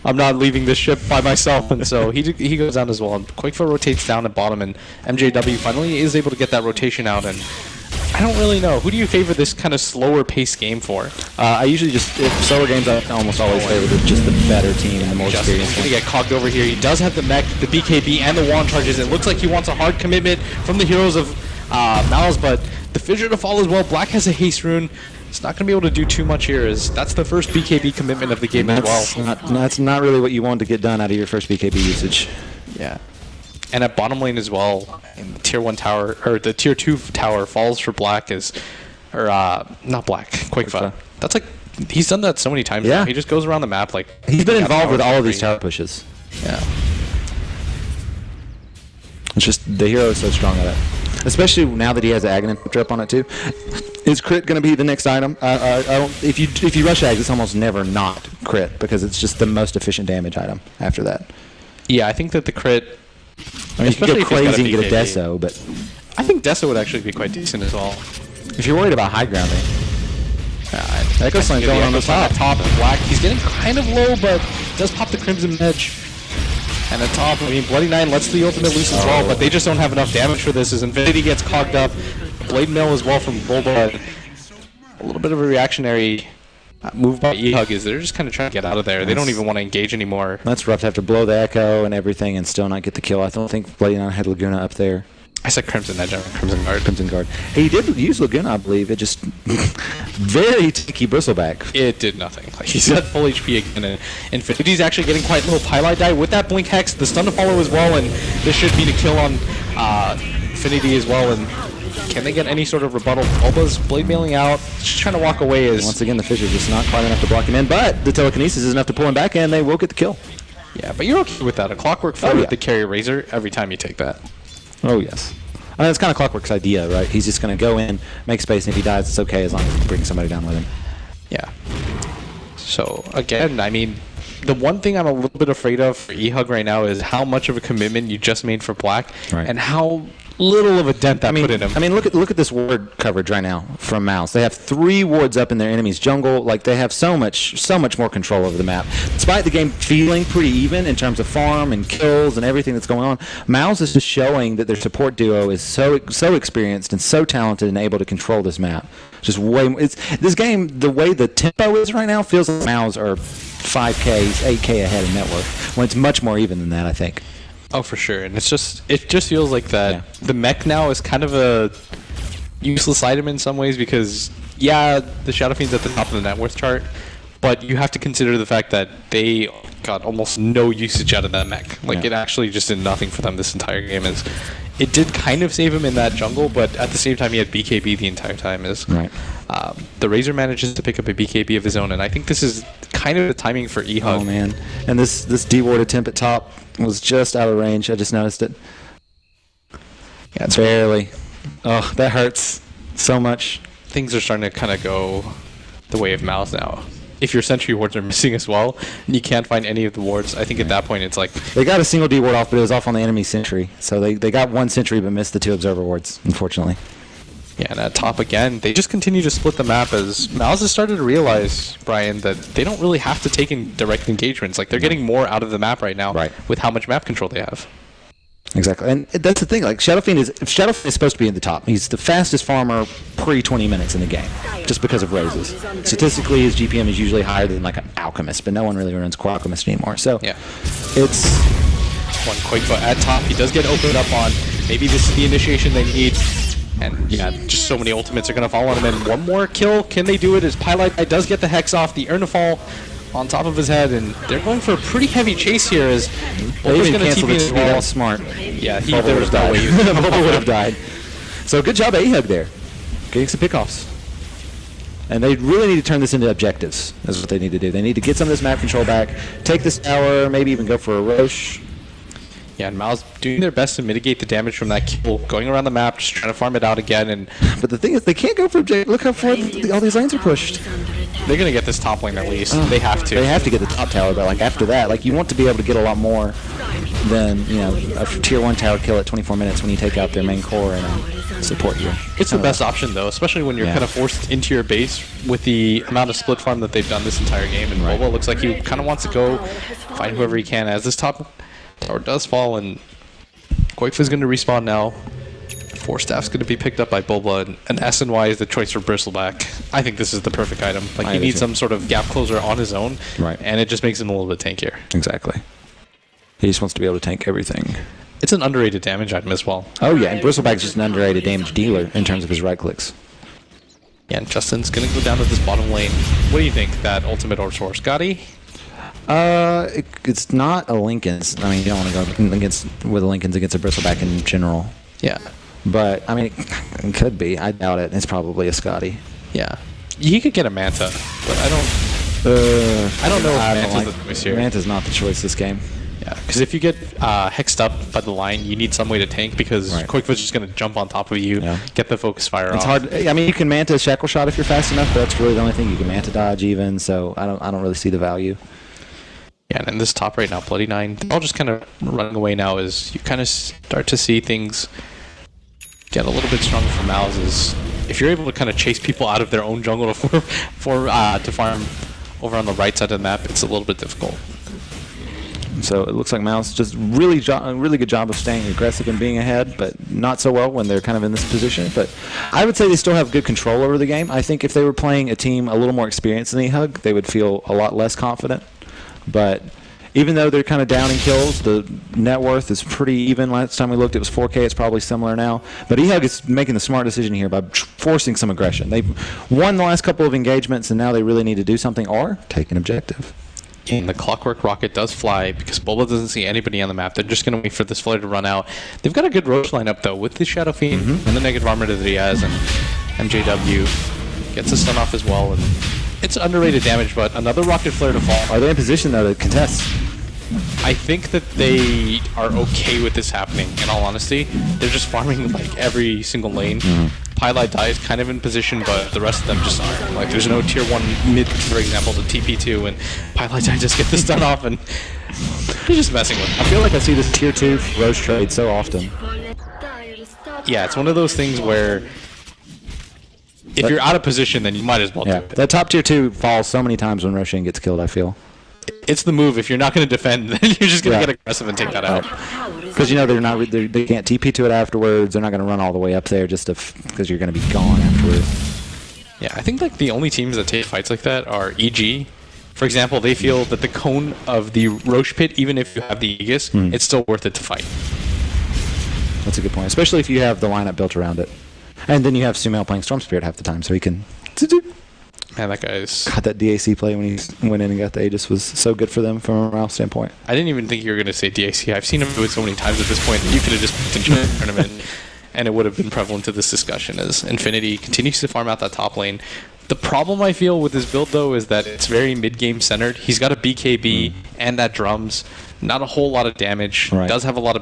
I'm not leaving this ship by myself, and so he goes down as well. And Quakeful rotates down at bottom, and MJW finally is able to get that rotation out. And I don't really know. Who do you favor this kind of slower pace game for? I usually if solo games, I almost always favor just the better team and the more experienced Justin's one. going to get cogged over here. He does have the mech, the BKB, and the wand charges. It looks like he wants a hard commitment from the heroes of MOUZ, but the Fissure to fall as well. Black has a haste rune. It's not going to be able to do too much here, as that's the first BKB commitment of the game as well. That's not really what you want to get done out of your first BKB usage. Yeah. And at bottom lane as well, in the tier 1 tower, or the tier 2 tower falls for Black not Black, Quakeva. That's like, he's done that so many times Yeah. now. He just goes around the map like... He's been involved with all of these towers. tower pushes. Yeah. It's just the hero is so strong at it, especially now that he has the Aghanim up on it too. Is crit going to be the next item? I don't. If you rush Ags, it's almost never not crit because it's just the most efficient damage item after that. Yeah, I think that the crit... I mean, you can especially go if he's got crazy and get a BKB. Deso, but I think Deso would actually be quite decent as well. if you're worried about high grounding, Echo Slam's going on the top. Of Black. He's getting kind of low, but does pop the Crimson Edge. And at top, I mean, Bloody Nine lets the ultimate loose as well, but they just don't have enough damage for this as Infinity gets cogged up. Blade Mail as well from Bulbo. A little bit of a reactionary move by EHUG is they're just kind of trying to get out of there. They don't even want to engage anymore. That's rough to have to blow the Echo and everything and still not get the kill. I don't think Bloody Nine had Laguna up there. I said Crimson Edge, I meant Crimson Guard. Crimson Guard. He did use Laguna, I believe. It just very tanky bristleback. It did nothing. Like, he's at full HP again, and Infinity's actually getting quite low. Pylite die with that Blink Hex, the stun to follow as well, and this should be the kill on Infinity as well. And can they get any sort of rebuttal? Bulba's blade mailing out, just trying to walk away as... Once again, the Fissure's just not quite enough to block him in, but the telekinesis is enough to pull him back, and they will get the kill. Yeah, but you're okay with that. A Clockwork Flare Oh, yeah. with the carry Razor every time you take that. Oh, yes. I mean, it's kind of Clockwork's idea, right? He's just going to go in, make space, and if he dies, it's okay as long as he brings somebody down with him. Yeah. So, again, I mean, the one thing I'm a little bit afraid of for EHUG right now is how much of a commitment you just made for Black, Right. and how little of a dent that put in him. I mean, look at this ward coverage right now from MOUZ. They have 3 wards up in their enemy's jungle. Like, they have so much more control over the map. Despite the game feeling pretty even in terms of farm and kills and everything that's going on, MOUZ is just showing that their support duo is so experienced and so talented and able to control this map. Just this game, the way the tempo is right now, feels like MOUZ are 5K, 8K ahead in net worth, when it's much more even than that, I think. Oh, for sure. And it just feels like that the mech now is kind of a useless item in some ways because, yeah, the Shadow Fiend's at the top of the net worth chart, but you have to consider the fact that they got almost no usage out of that mech. Like, it actually just did nothing for them this entire game. It did kind of save him in that jungle, but at the same time, he had BKB the entire time. Right. The Razor manages to pick up a BKB of his own, and I think this is kind of the timing for EHUG. Oh, man. And this D-ward attempt at top was just out of range. I just noticed it. Yeah, it's barely. Oh, that hurts so much. Things are starting to kind of go the way of MOUZ now. If your sentry wards are missing as well, and you can't find any of the wards, I think at that point it's like... They got a single D ward off, but it was off on the enemy sentry. So they got 1 sentry, but missed the 2 observer wards, unfortunately. Yeah, and at top again, they just continue to split the map as MOUZ has started to realize, Brian, that they don't really have to take in direct engagements. Like, they're getting more out of the map right now with how much map control they have. Exactly, and that's the thing. Like, Shadow Fiend is supposed to be in the top. He's the fastest farmer pre-20 minutes in the game, just because of raises. Statistically, his GPM is usually higher than like an Alchemist, but no one really runs Core Alchemist anymore. So yeah, it's one quick, but at top he does get opened up on. Maybe this is the initiation they need. And yeah, just so many ultimates are going to fall on him. And one more kill, can they do it? As Pylite does get the Hex off, the Urnafall on top of his head, and they're going for a pretty heavy chase here as Bulba's going to TP his wall. That's smart. Yeah, there was no way Bulba would have died. So good job EHUG there, getting some pickoffs. And they really need to turn this into objectives. That's what they need to do. They need to get some of this map control back, take this tower, maybe even go for a Roche. Yeah, and MOUZ doing their best to mitigate the damage from that kill, going around the map, just trying to farm it out again. And but the thing is, they can't go for objective. Look how far all these lanes are pushed. They're going to get this top lane at least. They have to. They have to get the top tower, but like after that, like you want to be able to get a lot more than, you know, a tier 1 tower kill at 24 minutes when you take out their main core and support you. It's the best option though, especially when you're kind of forced into your base with the amount of split farm that they've done this entire game. And Boba looks like he kind of wants to go find whoever he can as this top tower does fall, and Quakefa's going to respawn now. 4 staff's going to be picked up by Bulba, and SNY is the choice for Bristleback. I think this is the perfect item. Like, he needs some sort of gap closer on his own, and it just makes him a little bit tankier. Exactly. He just wants to be able to tank everything. It's an underrated damage item as well. Oh yeah, and Bristleback's just an underrated damage dealer in terms of his right clicks. Yeah, and Justin's going to go down to this bottom lane. What do you think, that ultimate or source? Scotty? It's not a Lincoln's. I mean, you don't want to go against with a Lincoln's against a Bristleback in general. Yeah. But, I mean, it could be. I doubt it. It's probably a Scotty. Yeah. He could get a Manta, but I don't know if Manta's the choice here. Manta's not the choice this game. Yeah, because if you get hexed up by the line, you need some way to tank because Quakefa's just going to jump on top of you, get the focus fire off. It's hard. I mean, you can Manta Shackle Shot if you're fast enough, but that's really the only thing. You can Manta dodge even, so I don't really see the value. Yeah, and in this top right now, Bloody Nine, they're all just kind of running away now as you kind of start to see things get a little bit stronger for MOUZ. Is if you're able to kind of chase people out of their own jungle to farm over on the right side of the map, it's a little bit difficult. So it looks like MOUZ just really good job of staying aggressive and being ahead, but not so well when they're kind of in this position. But I would say they still have good control over the game. I think if they were playing a team a little more experienced than EHUG, they would feel a lot less confident. But even though they're kind of down in kills, the net worth is pretty even. Last time we looked, it was 4K. It's probably similar now. But EHUG is making the smart decision here by forcing some aggression. They've won the last couple of engagements, and now they really need to do something or take an objective. And the Clockwork Rocket does fly because Bulba doesn't see anybody on the map. They're just going to wait for this flare to run out. They've got a good Roche lineup, though, with the Shadow Fiend and the negative armor that he has, and MJW gets a stun off as well. And it's underrated damage, but another Rocket Flare to fall. Are they in position, though, to contest? I I think that they are okay with this happening, in all honesty. They're just farming like every single lane. Pylite dies kind of in position, but the rest of them just aren't. Like, there's no tier 1 mid, for example, to TP2, and Pylite die just get the stun off, and they're just messing with it. I feel like I see this tier 2 Roche trade so often. Yeah, it's one of those things where if you're out of position, then you might as well do it. That top tier 2 falls so many times when Roshan gets killed, I feel. It's the move. If you're not going to defend, then you're just going to get aggressive and take that out. Because, you know, they can't TP to it afterwards. They're not going to run all the way up there just because you're going to be gone afterwards. Yeah, I think like the only teams that take fights like that are EG. For example, they feel that the cone of the Roche pit, even if you have the Aegis, it's still worth it to fight. That's a good point, especially if you have the lineup built around it. And then you have Sumail playing Storm Spirit half the time, so he can... Man, that guy's... God, that DAC play when he went in and got the Aegis was so good for them from a morale standpoint. I didn't even think you were going to say DAC. I've seen him do it so many times at this point that you could have just picked a tournament and it would have been prevalent to this discussion as Infinity continues to farm out that top lane. The problem I feel with his build, though, is that it's very mid-game centered. He's got a BKB and that drums. Not a whole lot of damage. Right. Does have a lot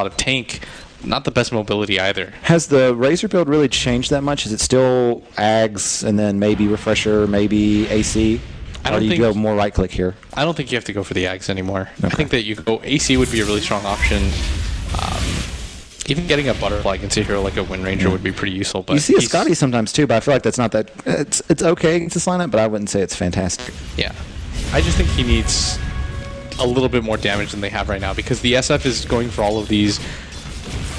of tank. Not the best mobility either. Has the Razor build really changed that much? Is it still Ags and then maybe Refresher, maybe AC? Or do you go more right-click here? I don't think you have to go for the Ags anymore. Okay. I think that you go AC would be a really strong option. Even getting a Butterfly against a hero like a Wind Ranger would be pretty useful. But you see a Scotty sometimes too, but I feel like that's not that... It's okay against this lineup, but I wouldn't say it's fantastic. Yeah. I just think he needs a little bit more damage than they have right now because the SF is going for all of these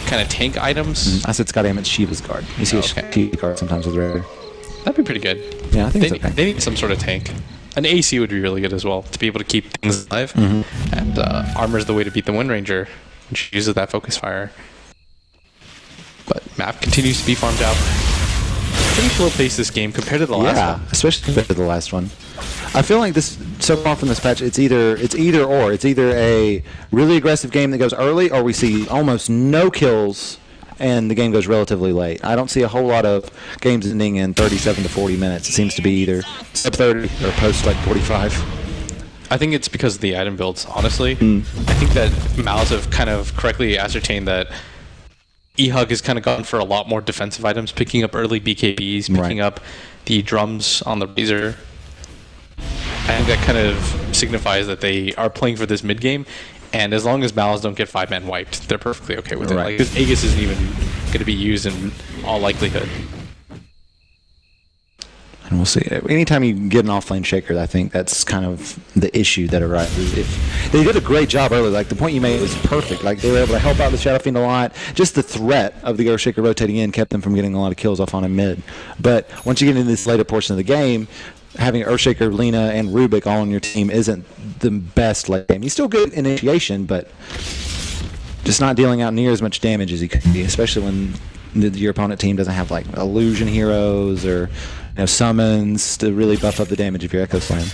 kind of tank items. I said Scotty, I meant Shiva's card. You see a Shiva card sometimes with Raider. That'd be pretty good. Yeah, I think it's okay. They need some sort of tank. An AC would be really good as well to be able to keep things alive. And Armor's the way to beat the Wind Ranger. And she uses that Focus Fire. But map continues to be farmed out. Pretty slow pace this game compared to the last one. Yeah, especially compared to the last one. I feel like this so far from this patch, it's either or. It's either a really aggressive game that goes early, or we see almost no kills and the game goes relatively late. I don't see a whole lot of games ending in 37 to 40 minutes. It seems to be either sub 30 or post like 45. I think it's because of the item builds, honestly. I think that MOUZ have kind of correctly ascertained that EHUG has kind of gone for a lot more defensive items, picking up early BKBs, picking up the drums on the Razor. I think that kind of signifies that they are playing for this mid game, and as long as MOUZ don't get 5-man wiped, they're perfectly okay with it. Like, because Aegis isn't even going to be used in all likelihood. And we'll see. Anytime you get an off-lane shaker, I think that's kind of the issue that arises. If they did a great job earlier. Like, the point you made was perfect. Like, they were able to help out the Shadow Fiend a lot. Just the threat of the Earth Shaker rotating in kept them from getting a lot of kills off on a mid. But once you get into this later portion of the game, having Earthshaker, Lena, and Rubik all on your team isn't the best late game. He's still good initiation, but just not dealing out near as much damage as he could be, especially when your opponent team doesn't have like illusion heroes or summons to really buff up the damage of your Echo Slam.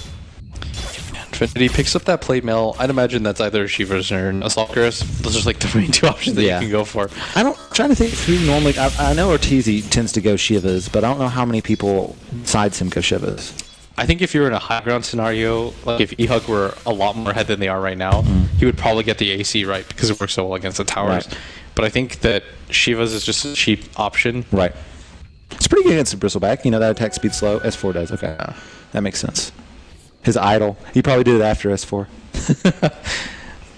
Infinity picks up that plate mail. I'd imagine that's either Shiva's or Assaultgress. Those are like the main two options that you can go for. I'm trying to think who normally... I know Ortiz tends to go Shivas, but I don't know how many people besides him go Shivas. I think if you were in a high ground scenario, like if EHUG were a lot more ahead than they are right now, he would probably get the AC right because it works so well against the towers. But I think that Shiva's is just a cheap option. Right. It's pretty good against the Bristleback. That attack speed slow. S4 does. Okay. That makes sense. His idol. He probably did it after S4.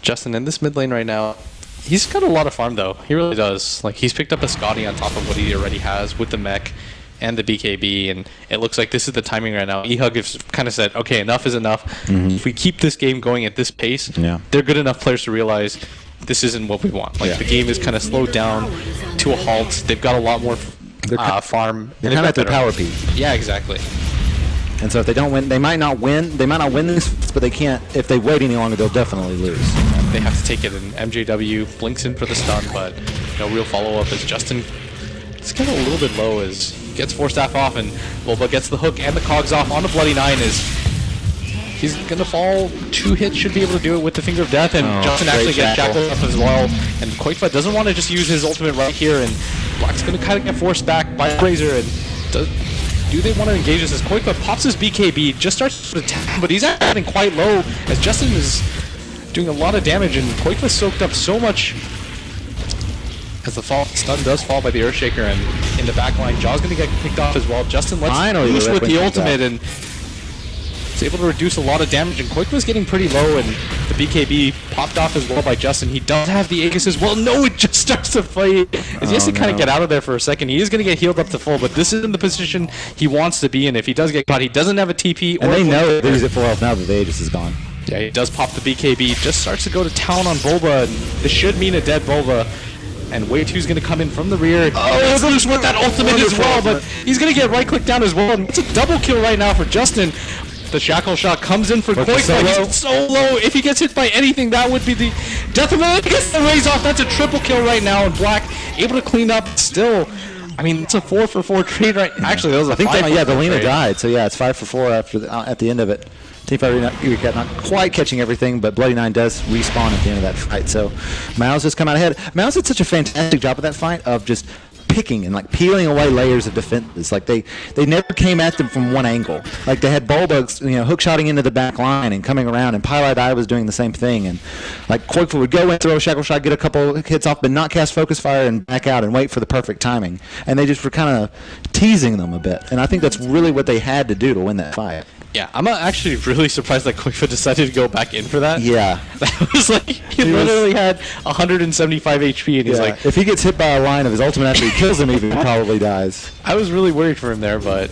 Justin, in this mid lane right now, he's got a lot of farm though. He really does. Like, he's picked up a Scotty on top of what he already has with the mech and the BKB, and it looks like this is the timing right now. EHUG has kind of said, okay, enough is enough. If we keep this game going at this pace, they're good enough players to realize this isn't what we want. Like, the game is kind of slowed down to a halt. They've got a lot more farm. They're kind of at their power peak. Yeah, exactly. And so if they don't win, they might not win this, but they can't. If they wait any longer, they'll definitely lose. They have to take it, and MJW blinks in for the stun, but no real follow-up as Justin is kind of a little bit low as he gets 4-staff off, and Loba gets the hook and the cogs off on the Bloody Nine as he's going to fall. 2 hits should be able to do it with the Finger of Death, and Justin actually gets Jackal up as well. And Qualifier doesn't want to just use his ultimate right here, and Black's going to kind of get forced back by Razor, and do they want to engage this? As Qualifier pops his BKB, just starts to attack, but he's getting quite low as Justin is doing a lot of damage, and Quake was soaked up so much as the stun does fall by the Earthshaker, and in the back line, Jaw's going to get picked off as well. Justin lets loose with the ultimate, and is able to reduce a lot of damage, and Quake was getting pretty low, and the BKB popped off as well by Justin. He does have the Aegis as well. No, it just starts to fight. He has to kind of get out of there for a second. He is going to get healed up to full, but this isn't the position he wants to be in. If he does get caught, he doesn't have a TP. And they know that he's at full health now that the Aegis is gone. Yeah, he does pop the BKB. Just starts to go to town on Bulba, and this should mean a dead Bulba. And bo2's going to come in from the rear. Oh, he's loose with that ultimate as well, but he's going to get right-click down as well. And it's a double kill right now for Justin. The shackle shot comes in for Quake. He's so low. If he gets hit by anything, that would be the death of him. He gets the raise off. That's a triple kill right now. And Black able to clean up still. I mean, it's a 4-for-4 trade right. Actually, that was a 5-for-4 yeah, the Lena trade. died. So yeah, it's 5-for-4 after at the end of it. T5 not quite catching everything, but Bloody Nine does respawn at the end of that fight. So MOUZ has come out ahead. MOUZ did such a fantastic job of that fight of just picking and like peeling away layers of defenses. Like they never came at them from one angle. Like they had Bulbugs, hook shotting into the back line and coming around, and Pilot Eye was doing the same thing. And like Quake would go and throw a shackle shot, get a couple hits off, but not cast focus fire and back out and wait for the perfect timing. And they just were kind of teasing them a bit. And I think that's really what they had to do to win that fight. Yeah, I'm actually really surprised that Quake decided to go back in for that. Yeah. That was like, he literally had 175 HP, and he's like... If he gets hit by a line of his ultimate after he kills him, he probably dies. I was really worried for him there, but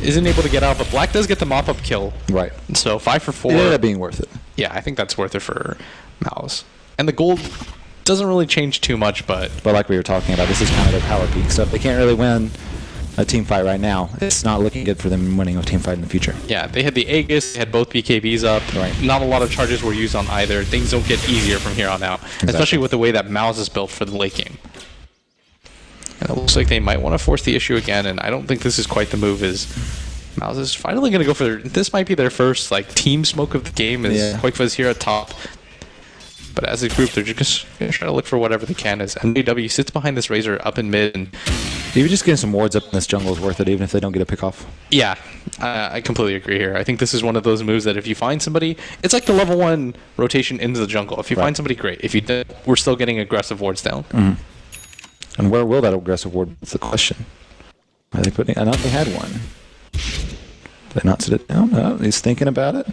isn't able to get out. But Black does get the mop-up kill. Right. So 5-for-4. It ended up being worth it. Yeah, I think that's worth it for MOUZ. And the gold doesn't really change too much, but... But like we were talking about, this is kind of their power peak. So if they can't really win a team fight right now, it's not looking good for them winning a team fight in the future. Yeah, they had the Aegis, they had both BKBs up. Right. Not a lot of charges were used on either. Things don't get easier from here on out, especially with the way that MOUZ is built for the late game. And it looks like they might want to force the issue again, and I don't think this is quite the move. Is MOUZ is finally going to go for this might be their first like team smoke of the game. Is Quakefuzz here at top. But as a group, they're just going to try to look for whatever they can. As MW sits behind this Razor up in mid, and even just getting some wards up in this jungle is worth it, even if they don't get a pick off. Yeah, I completely agree here. I think this is one of those moves that if you find somebody, it's like the level 1 rotation into the jungle. If you find somebody, great. If you don't, we're still getting aggressive wards down. Mm-hmm. And where will that aggressive ward? That's the question. Are they putting? I know they had one. Did they not sit it down? No, he's thinking about it.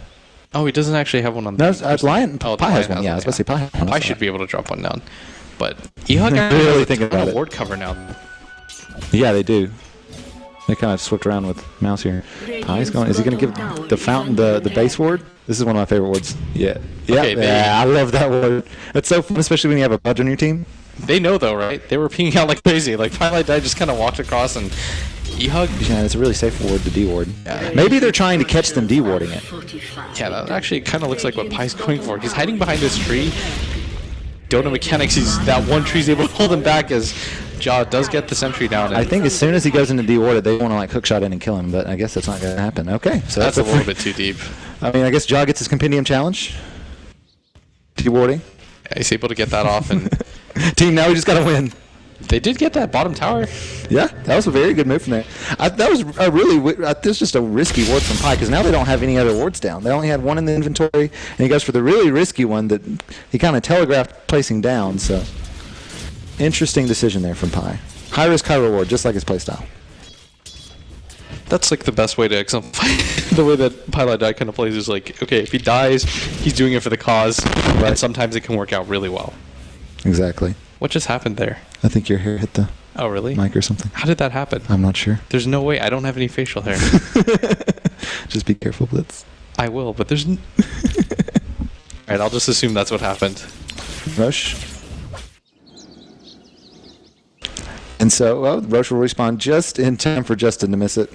Oh, he doesn't actually have one on No, the Pie has one. Yeah, I was about to say Pie has one. Pie should be able to drop one down. But EHUG really thinking about it. Ward cover now. Yeah, they do. They kind of slipped around with MOUZ here. Pie's going. Is he going to give the fountain the base ward? This is one of my favorite wards. Yeah. Okay, yeah, I love that ward. It's so fun, especially when you have a Pudge on your team. They know though, right? They were pinging out like crazy. Like Twilight Dye just kind of walked across and EHUG. Yeah, it's a really safe ward to D-ward. Yeah. Maybe they're trying to catch them D-warding it. Yeah, that actually kind of looks like what Pie's going for. He's hiding behind this tree. Dono mechanics, that one tree's able to hold him back as Jaw does get the sentry down. I think as soon as he goes into D-warded, they want to like hookshot in and kill him, but I guess that's not going to happen. Okay, so that's a little bit too deep. I mean, I guess Jaw gets his compendium challenge. D-warding. Yeah, he's able to get that off, and team, now we just got to win. They did get that bottom tower. Yeah, that was a very good move from there. That was a really, this was just a risky ward from Pie, because now they don't have any other wards down. They only had one in the inventory, and he goes for the really risky one that he kind of telegraphed placing down, so interesting decision there from Pie. High risk, high reward, just like his playstyle. That's like the best way to exemplify the way that Pilot Die kind of plays is like, okay, if he dies, he's doing it for the cause, and sometimes it can work out really well. Exactly. What just happened there? I think your hair hit the mic or something. How did that happen? I'm not sure. There's no way. I don't have any facial hair. Just be careful, Blitz. I will, but there's... Alright, I'll just assume that's what happened. Roche. And so, well, Roche will respawn just in time for Justin to miss it.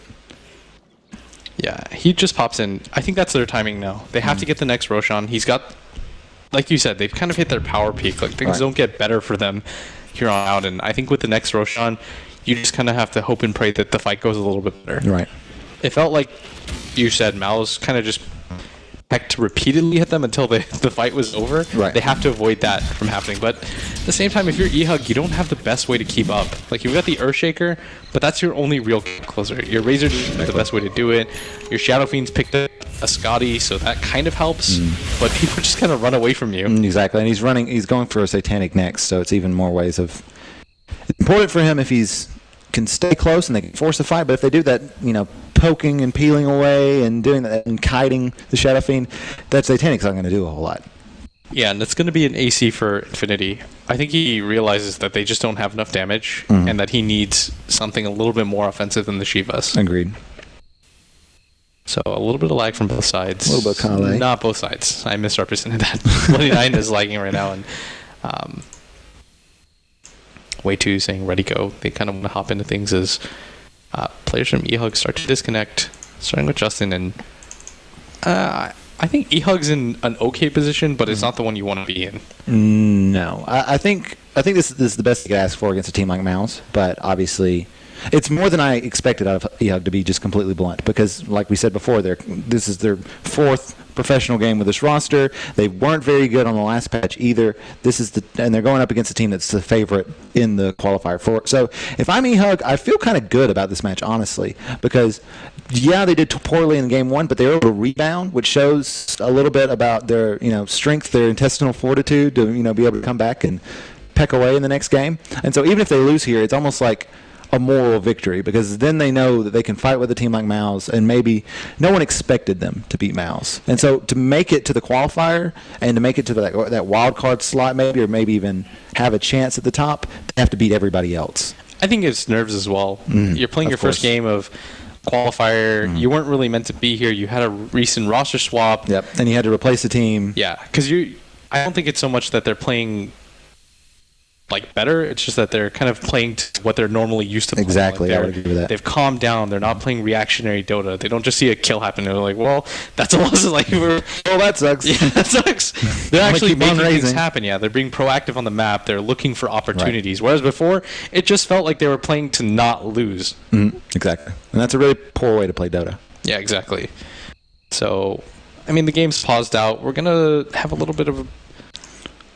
Yeah, he just pops in. I think that's their timing now. They have to get the next Roshan. He's got... Like you said, they've kind of hit their power peak. Like things don't get better for them here on out. And I think with the next Roshan, you just kind of have to hope and pray that the fight goes a little bit better. Right. It felt like you said MOUZ kind of just pecked repeatedly at them until the fight was over. Right. They have to avoid that from happening. But at the same time, if you're EHUG, you don't have the best way to keep up. Like you've got the Earthshaker, but that's your only real closer. Your Razor is the best way to do it. Your Shadow Fiend's picked up a Scotty, so that kind of helps. But people just kind of run away from you. Exactly, and he's going for a Satanic next, so it's even more ways of... It's important for him if he's can stay close and they can force a fight, but if they do that, poking and peeling away and doing that and kiting the Shadow Fiend, that Satanic's not going to do a whole lot. Yeah, and it's going to be an AC for Infinity. I think he realizes that they just don't have enough damage and that he needs something a little bit more offensive than the Shivas. Agreed. So a little bit of lag from both sides. A little bit of lag. Not both sides. I misrepresented that. 29 is lagging right now, and Way2 saying ready go. They kind of want to hop into things as players from EHUG start to disconnect, starting with Justin, and I think EHUG's in an okay position, but it's not the one you want to be in. No, I think this is the best you could ask for against a team like MOUZ, but obviously it's more than I expected out of EHUG, to be just completely blunt, because like we said before, this is their fourth professional game with this roster. They weren't very good on the last patch either. And they're going up against a team that's the favorite in the qualifier for. So if I'm EHUG, I feel kind of good about this match, honestly, because they did poorly in game one, but they were able to rebound, which shows a little bit about their strength, their intestinal fortitude to be able to come back and peck away in the next game. And so even if they lose here, it's almost like a moral victory, because then they know that they can fight with a team like MOUZ, and maybe no one expected them to beat MOUZ. And so to make it to the qualifier and to make it to that wild card slot maybe, or maybe even have a chance at the top, they have to beat everybody else. I think it's nerves as well. You're playing your first game of qualifier. You weren't really meant to be here. You had a recent roster swap. Yep, and you had to replace the team. Yeah, because I don't think it's so much that they're playing better. It's just that they're kind of playing to what they're normally used to playing. Exactly, I would agree with that. They've calmed down. They're not playing reactionary Dota. They don't just see a kill happen. They're like, well, that's a loss. Well, that sucks. Yeah, that sucks. They're actually making things raising. happen. Yeah, they're being proactive on the map. They're looking for opportunities. Right. Whereas before, it just felt like they were playing to not lose. Exactly. And that's a really poor way to play Dota. Yeah, exactly. So, the game's paused out. We're going to have a little bit of a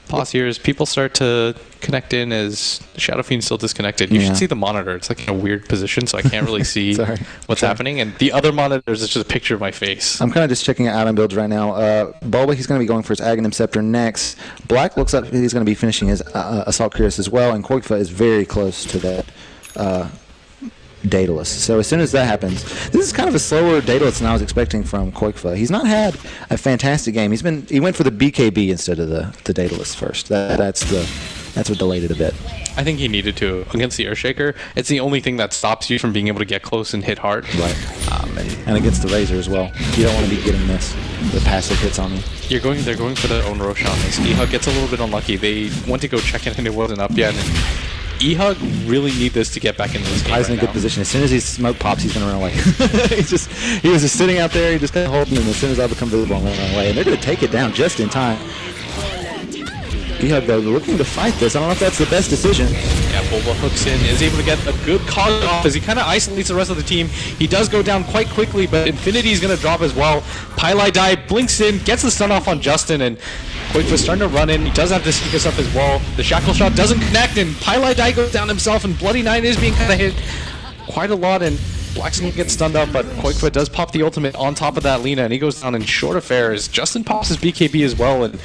pause here as people start to connect in, as Shadow Fiend's still disconnected. You should see the monitor. It's in a weird position, so I can't really see what's happening. And the other monitor is just a picture of my face. I'm kind of just checking out item builds right now. Bulba, he's going to be going for his Aghanim Scepter next. Black looks like he's going to be finishing his Assault Cuirass as well, and Qualifier is very close to that Daedalus. So as soon as that happens, this is kind of a slower Daedalus than I was expecting from Qualifier. He's not had a fantastic game. He went for the BKB instead of the Daedalus first. That's what delayed it a bit. I think he needed to against the Earthshaker. It's the only thing that stops you from being able to get close and hit hard. Right. And against the Razor as well. You don't want to be getting the passive hits on you. They're going for their own Roshan. EHUG gets a little bit unlucky. They went to go check it and it wasn't up yet. And EHUG really need this to get back into this game. He's in a good position. As soon as his smoke pops, he's going to run away. He was just sitting out there. He just kind of holding, and as soon as I become visible, I'm going to run away. And they're going to take it down just in time. EHUG, though, looking to fight this. I don't know if that's the best decision. Yeah, Bulba hooks in, is able to get a good cog off as he kind of isolates the rest of the team. He does go down quite quickly, but Infinity's going to drop as well. Pylai Die blinks in, gets the stun off on Justin, and Quake's starting to run in. He does have to sneak us up as well. The Shackle Shot doesn't connect, and Pylai Die goes down himself, and Bloody Nine is being kind of hit quite a lot, and Black's going to get stunned up, but Quakefoot does pop the ultimate on top of that Lina, and he goes down in short affairs. Justin pops his BKB as well, and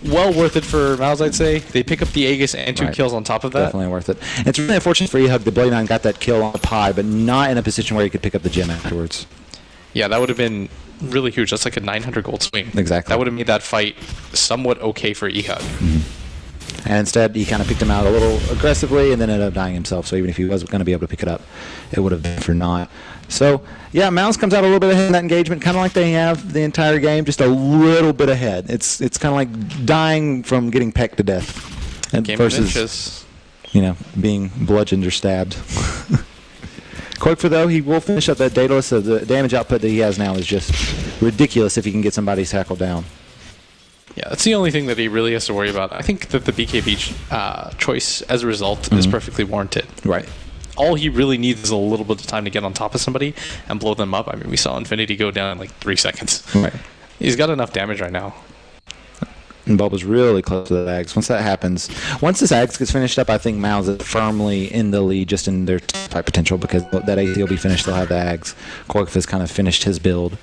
well worth it for MOUZ, I'd say. They pick up the Aegis and 2 kills on top of that. Definitely worth it. And it's really unfortunate for EHUG that Bloody Nine got that kill on the Pi, but not in a position where he could pick up the gem afterwards. Yeah, that would have been really huge. That's like a 900 gold swing. Exactly. That would have made that fight somewhat okay for EHUG. And instead, he kind of picked him out a little aggressively and then ended up dying himself. So even if he was going to be able to pick it up, it would have been for naught. So, yeah, MOUZ comes out a little bit ahead in that engagement, kind of like they have the entire game, just a little bit ahead. It's kind of like dying from getting pecked to death versus, being bludgeoned or stabbed. Quakefoot, though, he will finish up that Daedalus. So the damage output that he has now is just ridiculous if he can get somebody tackled down. Yeah, that's the only thing that he really has to worry about. I think that the BKB choice, as a result, is perfectly warranted. Right. All he really needs is a little bit of time to get on top of somebody and blow them up. I mean, we saw Infinity go down in like 3 seconds. Right. He's got enough damage right now. And Bulba's really close to the Ags. Once that happens, once this Ags gets finished up, I think MOUZ is firmly in the lead just in their type potential because that AC will be finished. They'll have the Ags. Quakefoot has kind of finished his build.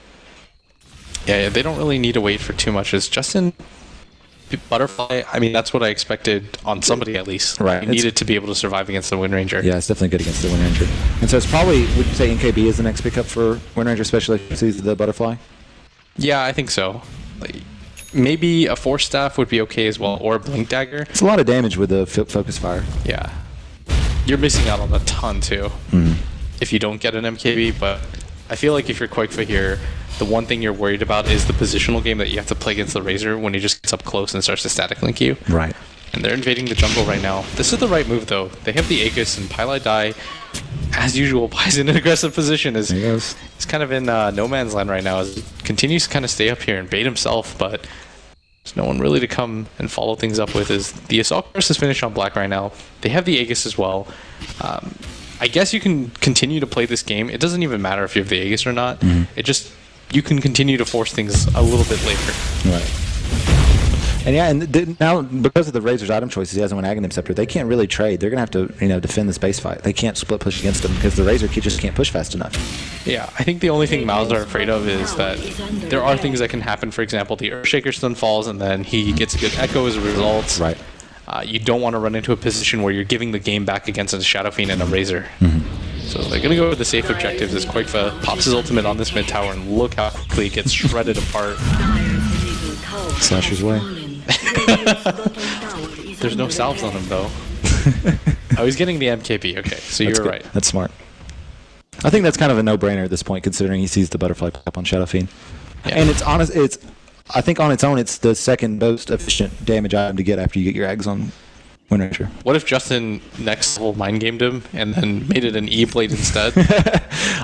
Yeah, they don't really need to wait for too much. It's Justin Butterfly. I mean, that's what I expected on somebody at least. Right. You needed to be able to survive against the Wind Ranger. Yeah, it's definitely good against the Wind Ranger. And so it's probably, would you say NKB is the next pickup for Wind Ranger, especially if he sees the Butterfly? Yeah, I think so. Like, maybe a Force Staff would be okay as well, or a Blink Dagger. It's a lot of damage with the Focus Fire. Yeah. You're missing out on a ton, too, if you don't get an MKB, but I feel like if you're Quakefa here, the one thing you're worried about is the positional game that you have to play against the Razor when he just gets up close and starts to static link you. Right. And they're invading the jungle right now. This is the right move, though. They have the Aegis, and Pylai Dai, as usual, buys in an aggressive position. He's kind of in no man's land right now. As he continues to kind of stay up here and bait himself, but there's no one really to come and follow things up with. As the Assault Course is finished on black right now. They have the Aegis as well. I guess you can continue to play this game. It doesn't even matter if you have the Aegis or not. It just, you can continue to force things a little bit later. Right. And yeah, and now because of the Razor's item choices, he has one Aghanim Scepter. They can't really trade. They're gonna have to, defend this base fight. They can't split push against him because the Razor just can't push fast enough. Yeah, I think the only thing MOUZ are afraid of is that there are things that can happen. For example, the Earthshaker stun falls, and then he gets a good echo as a result. Right. You don't want to run into a position where you're giving the game back against a Shadow Fiend and a Razor. So they're going to go with the safe objectives as Quakefa pops his ultimate on this mid tower, and look how quickly it gets shredded apart. Slasher's way. There's no salves on him, though. Oh, he's getting the MKB. Okay, so you're right. That's smart. I think that's kind of a no-brainer at this point, considering he sees the Butterfly up on Shadow Fiend. Yeah. And I think on its own, it's the second most efficient damage item to get after you get your eggs on Wind Ranger. What if Justin next level mind gamed him and then made it an E-Blade instead?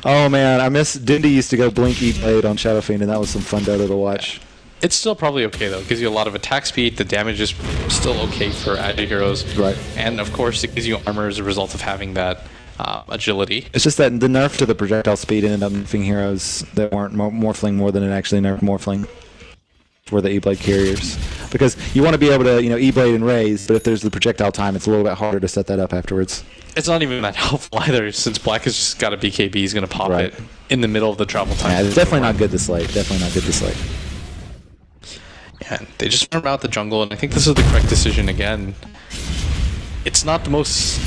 Oh man, I miss Dindy used to go blink E-Blade on Shadow Fiend, and that was some fun Dota to watch. It's still probably okay, though. It gives you a lot of attack speed. The damage is still okay for Agi heroes. Right. And, of course, it gives you armor as a result of having that agility. It's just that the nerf to the projectile speed ended up nerfing heroes that weren't Morphling more than it actually nerfed Morphling. Were the E-Blade carriers. Because you want to be able to, E-Blade and raise, but if there's the projectile time, it's a little bit harder to set that up afterwards. It's not even that helpful either, since Black has just got a BKB. He's going to pop it in the middle of the travel time. Yeah, it's definitely not good this late. Definitely not good this late. Yeah, they just farm out the jungle, and I think this is the correct decision again. It's not the most...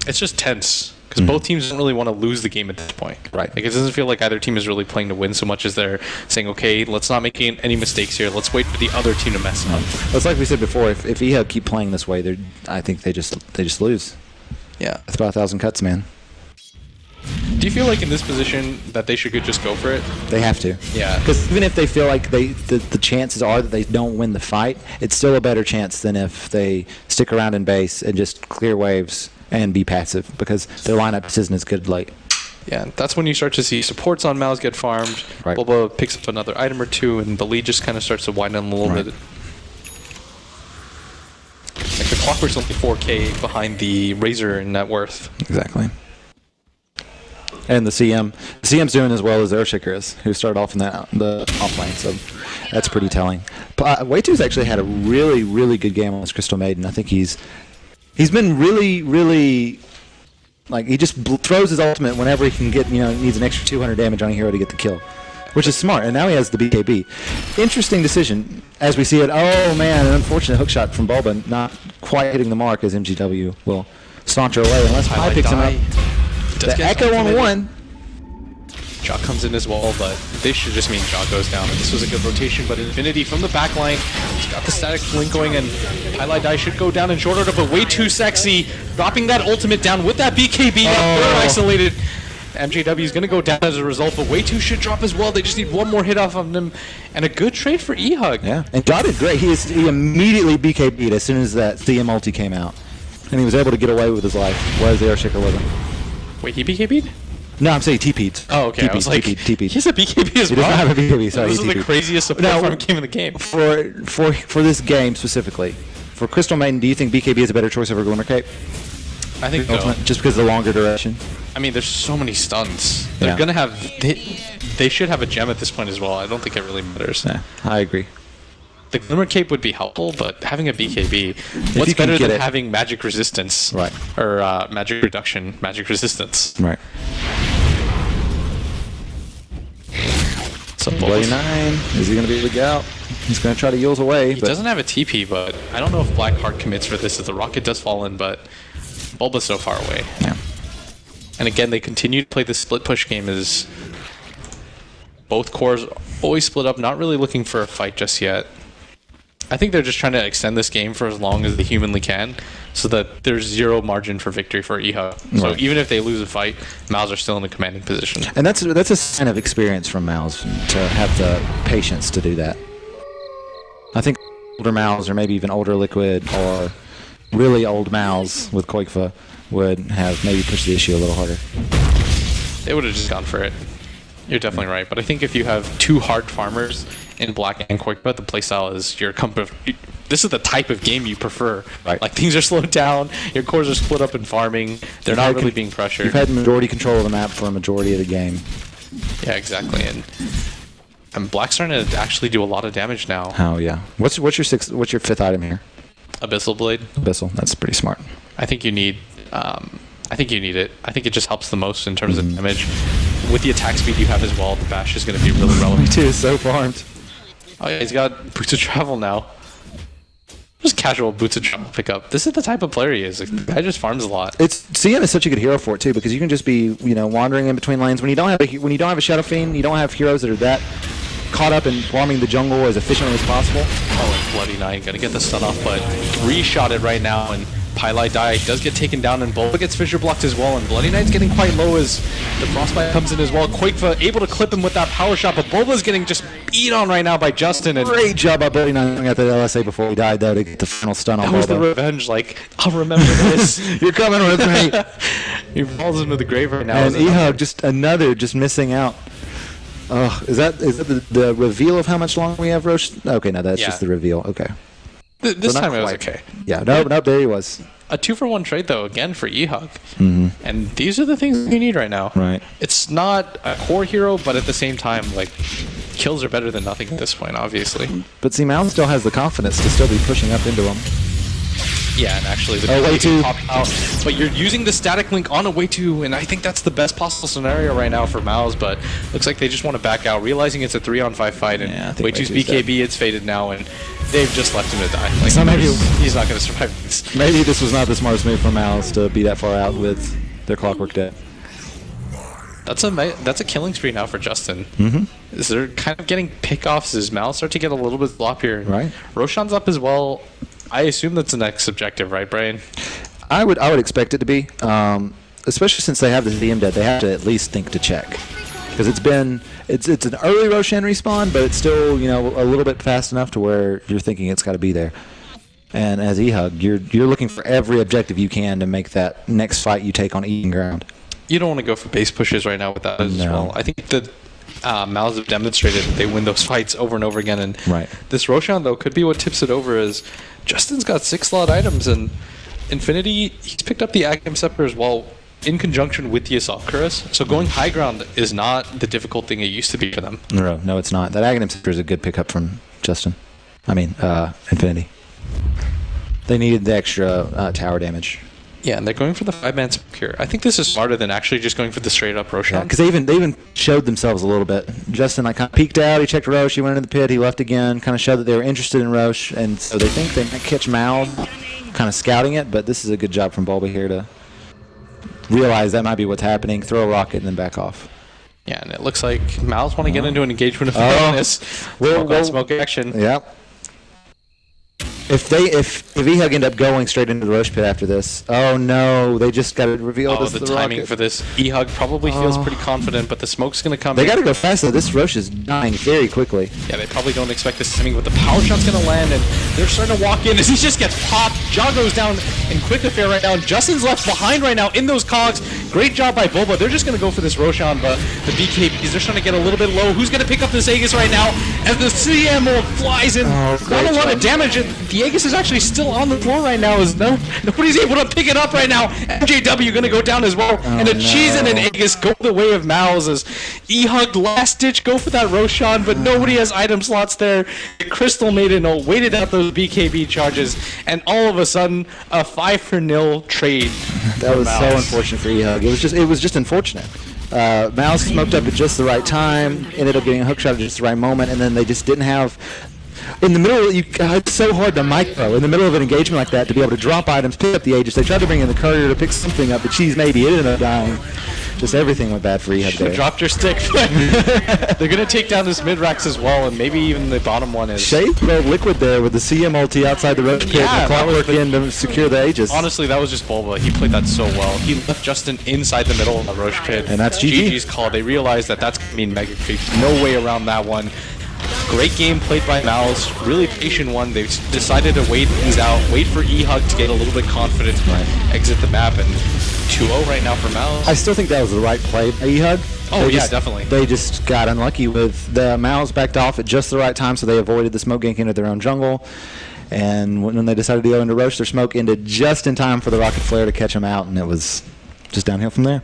it's just tense, because both teams don't really want to lose the game at this point. Right. Like, it doesn't feel like either team is really playing to win so much as they're saying, okay, let's not make any mistakes here. Let's wait for the other team to mess up. It's like we said before, if EHUG keep playing this way, I think they just lose. Yeah. It's about 1,000 cuts, man. Do you feel like in this position that they should just go for it? They have to. Yeah. Because even if they feel like the chances are that they don't win the fight, it's still a better chance than if they stick around in base and just clear waves and be passive, because their lineup just isn't as good late. Yeah, that's when you start to see supports on MOUZ get farmed. Right. Boba picks up another item or two, and the lead just kind of starts to wind down a little bit. Like the Clockwork's only 4K behind the Razor in net worth. Exactly. And the CM's doing as well as Earthshaker is, who started off in the offlane, so that's pretty telling. Way2's actually had a really, really good game on this Crystal Maiden. I think he's been really, really, like, he just throws his ultimate whenever he can get, needs an extra 200 damage on a hero to get the kill, which is smart. And now he has the BKB. Interesting decision as we see it. Oh man, an unfortunate hookshot from Bulba, not quite hitting the mark as MGW will saunter away unless Pi picks him up. The Echo on one. Jaw comes in as well, but this should just mean Jaw goes down. And this was a good rotation, but Infinity from the back line. He's got the static blink going, and Pylai Dai should go down in short order, but way too sexy. Dropping that ultimate down with that BKB. They're isolated. MJW is going to go down as a result, but way2 should drop as well. They just need one more hit off of them, and a good trade for EHUG. Yeah, and Jaw did great. He immediately BKB'd as soon as that CM ulti came out, and he was able to get away with his life, whereas the Earthshaker wasn't. Wait, he BKB'd? No, I'm saying TP'd. Oh, okay. I was like, TP'd. He has a BKB as He well. does not have a BKB, sorry. This is the craziest support farm game in the game. For this game specifically, for Crystal Maiden, do you think BKB is a better choice over Glimmer Cape? I think so. Just because of the longer duration? I mean, there's so many stuns. They're going to have... They should have a gem at this point as well. I don't think it really matters. Yeah, I agree. The Glimmer Cape would be helpful, but having a BKB, what's better than having magic resistance? Right. Or magic reduction, magic resistance. Right. So up, Bloody Bulbas? 9. Is he going to be able to get out? He's going to try to Yules away. He But doesn't have a TP, but I don't know if Blackheart commits for this as the rocket does fall in, but Bulba's so far away. yeah. And again, they continue to play the split push game as both cores always split up, not really looking for a fight just yet. I think they're just trying to extend this game for as long as they humanly can so that there's zero margin for victory for EHUG. So Right. even if they lose a fight, MOUZ are still in the commanding position. And that's a sign of experience from MOUZ to have the patience to do that. I think older MOUZ or maybe even older Liquid or really old MOUZ with Qualifier would have maybe pushed the issue a little harder. They would have just gone for it. You're definitely right. But I think if you have two hard farmers in Black and Qualifier, the playstyle is your this is the type of game you prefer. Right. Like things are slowed down, your cores are split up in farming, they're not really being pressured. You've had majority control of the map for a majority of the game. Yeah, exactly. And Black's starting to actually do a lot of damage now. Oh yeah. What's your fifth item here? Abyssal Blade. Abyssal. That's pretty smart. I think you need it. I think it just helps the most in terms of damage. With the attack speed you have as well, the bash is going to be really relevant. Too so farmed. Oh yeah, he's got Boots of Travel now. Just casual Boots of Travel pickup. This is the type of player he is. Like, the guy just farms a lot. CM is such a good hero for it too, because you can just be wandering in between lanes when you don't have a Shadow Fiend. You don't have heroes that are that caught up in farming the jungle as efficiently as possible. Oh, and Bloody Knight gonna get the stun off, but reshot it right now, and Pylai Die does get taken down, and Bulba gets fissure blocked as well, and Bloody Knight's getting quite low as the Frostbite comes in as well. Quakefa able to clip him with that power shot, but Bulba's getting just beat on right now by Justin, and Great job by Bloody Knight at the LSA before he died, though, to get the final stun on that was the Bulba. revenge, like, I'll remember this. You're coming with me. He falls into the grave right now. And EHUG just missing out. Oh, is that the reveal of how much longer we have, Roche? Okay, no, that's Yeah. just the reveal. Okay. This So not time it was quite. okay. Yeah, nope, there he was. A 2-for-1 trade, though, again, for EHUG. And these are the things you need right now. Right. It's not a core hero, but at the same time, like, kills are better than nothing at this point, obviously. But see, MOUZ still has the confidence to still be pushing up into him. Yeah, and actually, the way to pop out. But you're using the static link on a way to, and I think that's the best possible scenario right now for MOUZ, but looks like they just want to back out, realizing it's a 3-on-5 fight, and Yeah, I think way to's Way 2's dead. BKB, it's faded now, and they've just left him to die. Like, So maybe- he's not going to survive this. Maybe this was not the smartest move from MOUZ to be that far out with their Clockwork dead. That's a killing spree now for Justin. Mm-hmm. Is they're kind of getting pickoffs as MOUZ start to get a little bit sloppier. Right. Roshan's up as well. I assume that's the next objective, right, Brian? I would expect it to be, especially since they have the DM dead. They have to at least think to check, because it's an early Roshan respawn, but it's still a little bit fast enough to where you're thinking it's got to be there. And as EHUG, you're looking for every objective you can to make that next fight you take on even ground. You don't want to go for base pushes right now with that as No. well. I think that MOUZ have demonstrated that they win those fights over and over again. And Right. this Roshan, though, could be what tips it over, is Justin's got 6 slot items, and Infinity, he's picked up the Aghanim Scepter as well in conjunction with the Assault Cuirass. So going high ground is not the difficult thing it used to be for them. No, it's not. That Aghanim Scepter is a good pickup from Justin. Infinity. They needed the extra tower damage. Yeah, and they're going for the 5-man smoke here. I think this is smarter than actually just going for the straight-up Roshan. Because they even showed themselves a little bit. Justin kind of peeked out. He checked Roche. He went into the pit. He left again. Kind of showed that they were interested in Roche, and so they think they might catch MOUZ, kind of scouting it. But this is a good job from Bulba here to realize that might be what's happening. Throw a rocket and then back off. Yeah, and it looks like MOUZ want to get into an engagement of Oh. this. Well, Smoke on smoke action. Yep. If EHUG end up going straight into the Roche pit after this, oh no, they just got it revealed Oh, as the the timing rocket. for this. EHUG probably feels pretty confident, but the smoke's going to come They in. got to go fast though. This Roche is dying very quickly. Yeah, they probably don't expect this timing, but the power shot's going to land, and they're starting to walk in as he just gets popped. Ja goes down in quick affair right now, and Justin's left behind right now in those cogs. Great job by Bulba. They're just going to go for this Roshan, but the BKBs, they're trying to get a little bit low. Who's going to pick up this Aegis right now? As the CMO flies in, not a lot of damage, and the Aegis is actually still on the floor right now, as nobody's able to pick it up right now. MJW going to go down as well, and a cheese and an Aegis go the way of MOUZ as EHUG last ditch go for that Roshan, but nobody has item slots there. The Crystal Maiden waited out those BKB charges, and all of a sudden, a 5-0 trade. That for was so MOUZ. unfortunate for EHUG. It was just unfortunate. MOUZ smoked up at just the right time, ended up getting a hook shot at just the right moment, and then they just didn't have. In the middle, it's so hard to micro in the middle of an engagement like that to be able to drop items, pick up the Aegis. They tried to bring in the courier to pick something up, but Cheese maybe it ended up dying. Just everything went bad for EHUG there. Dropped your stick. They're going to take down this mid-racks as well, and maybe even the bottom one is... Shade broke Liquid there with the CM ulti outside the roach pit and the clockwork in to secure the Aegis. Honestly, that was just Bulba. He played that so well. He left Justin inside the middle of the roach pit. And that's GG. GG's call. They realized that that's going to mean Mega Creep. No way around that one. Great game played by MOUZ. Really patient one. They decided to wait things out, wait for EHUG to get a little bit confident, exit the map, and 2-0 right now for MOUZ. I still think that was the right play by EHUG. Oh, yeah, definitely. They just got unlucky with the MOUZ backed off at just the right time, so they avoided the smoke gank into their own jungle. And when they decided to go into Roach, their smoke ended just in time for the rocket flare to catch them out, and it was just downhill from there.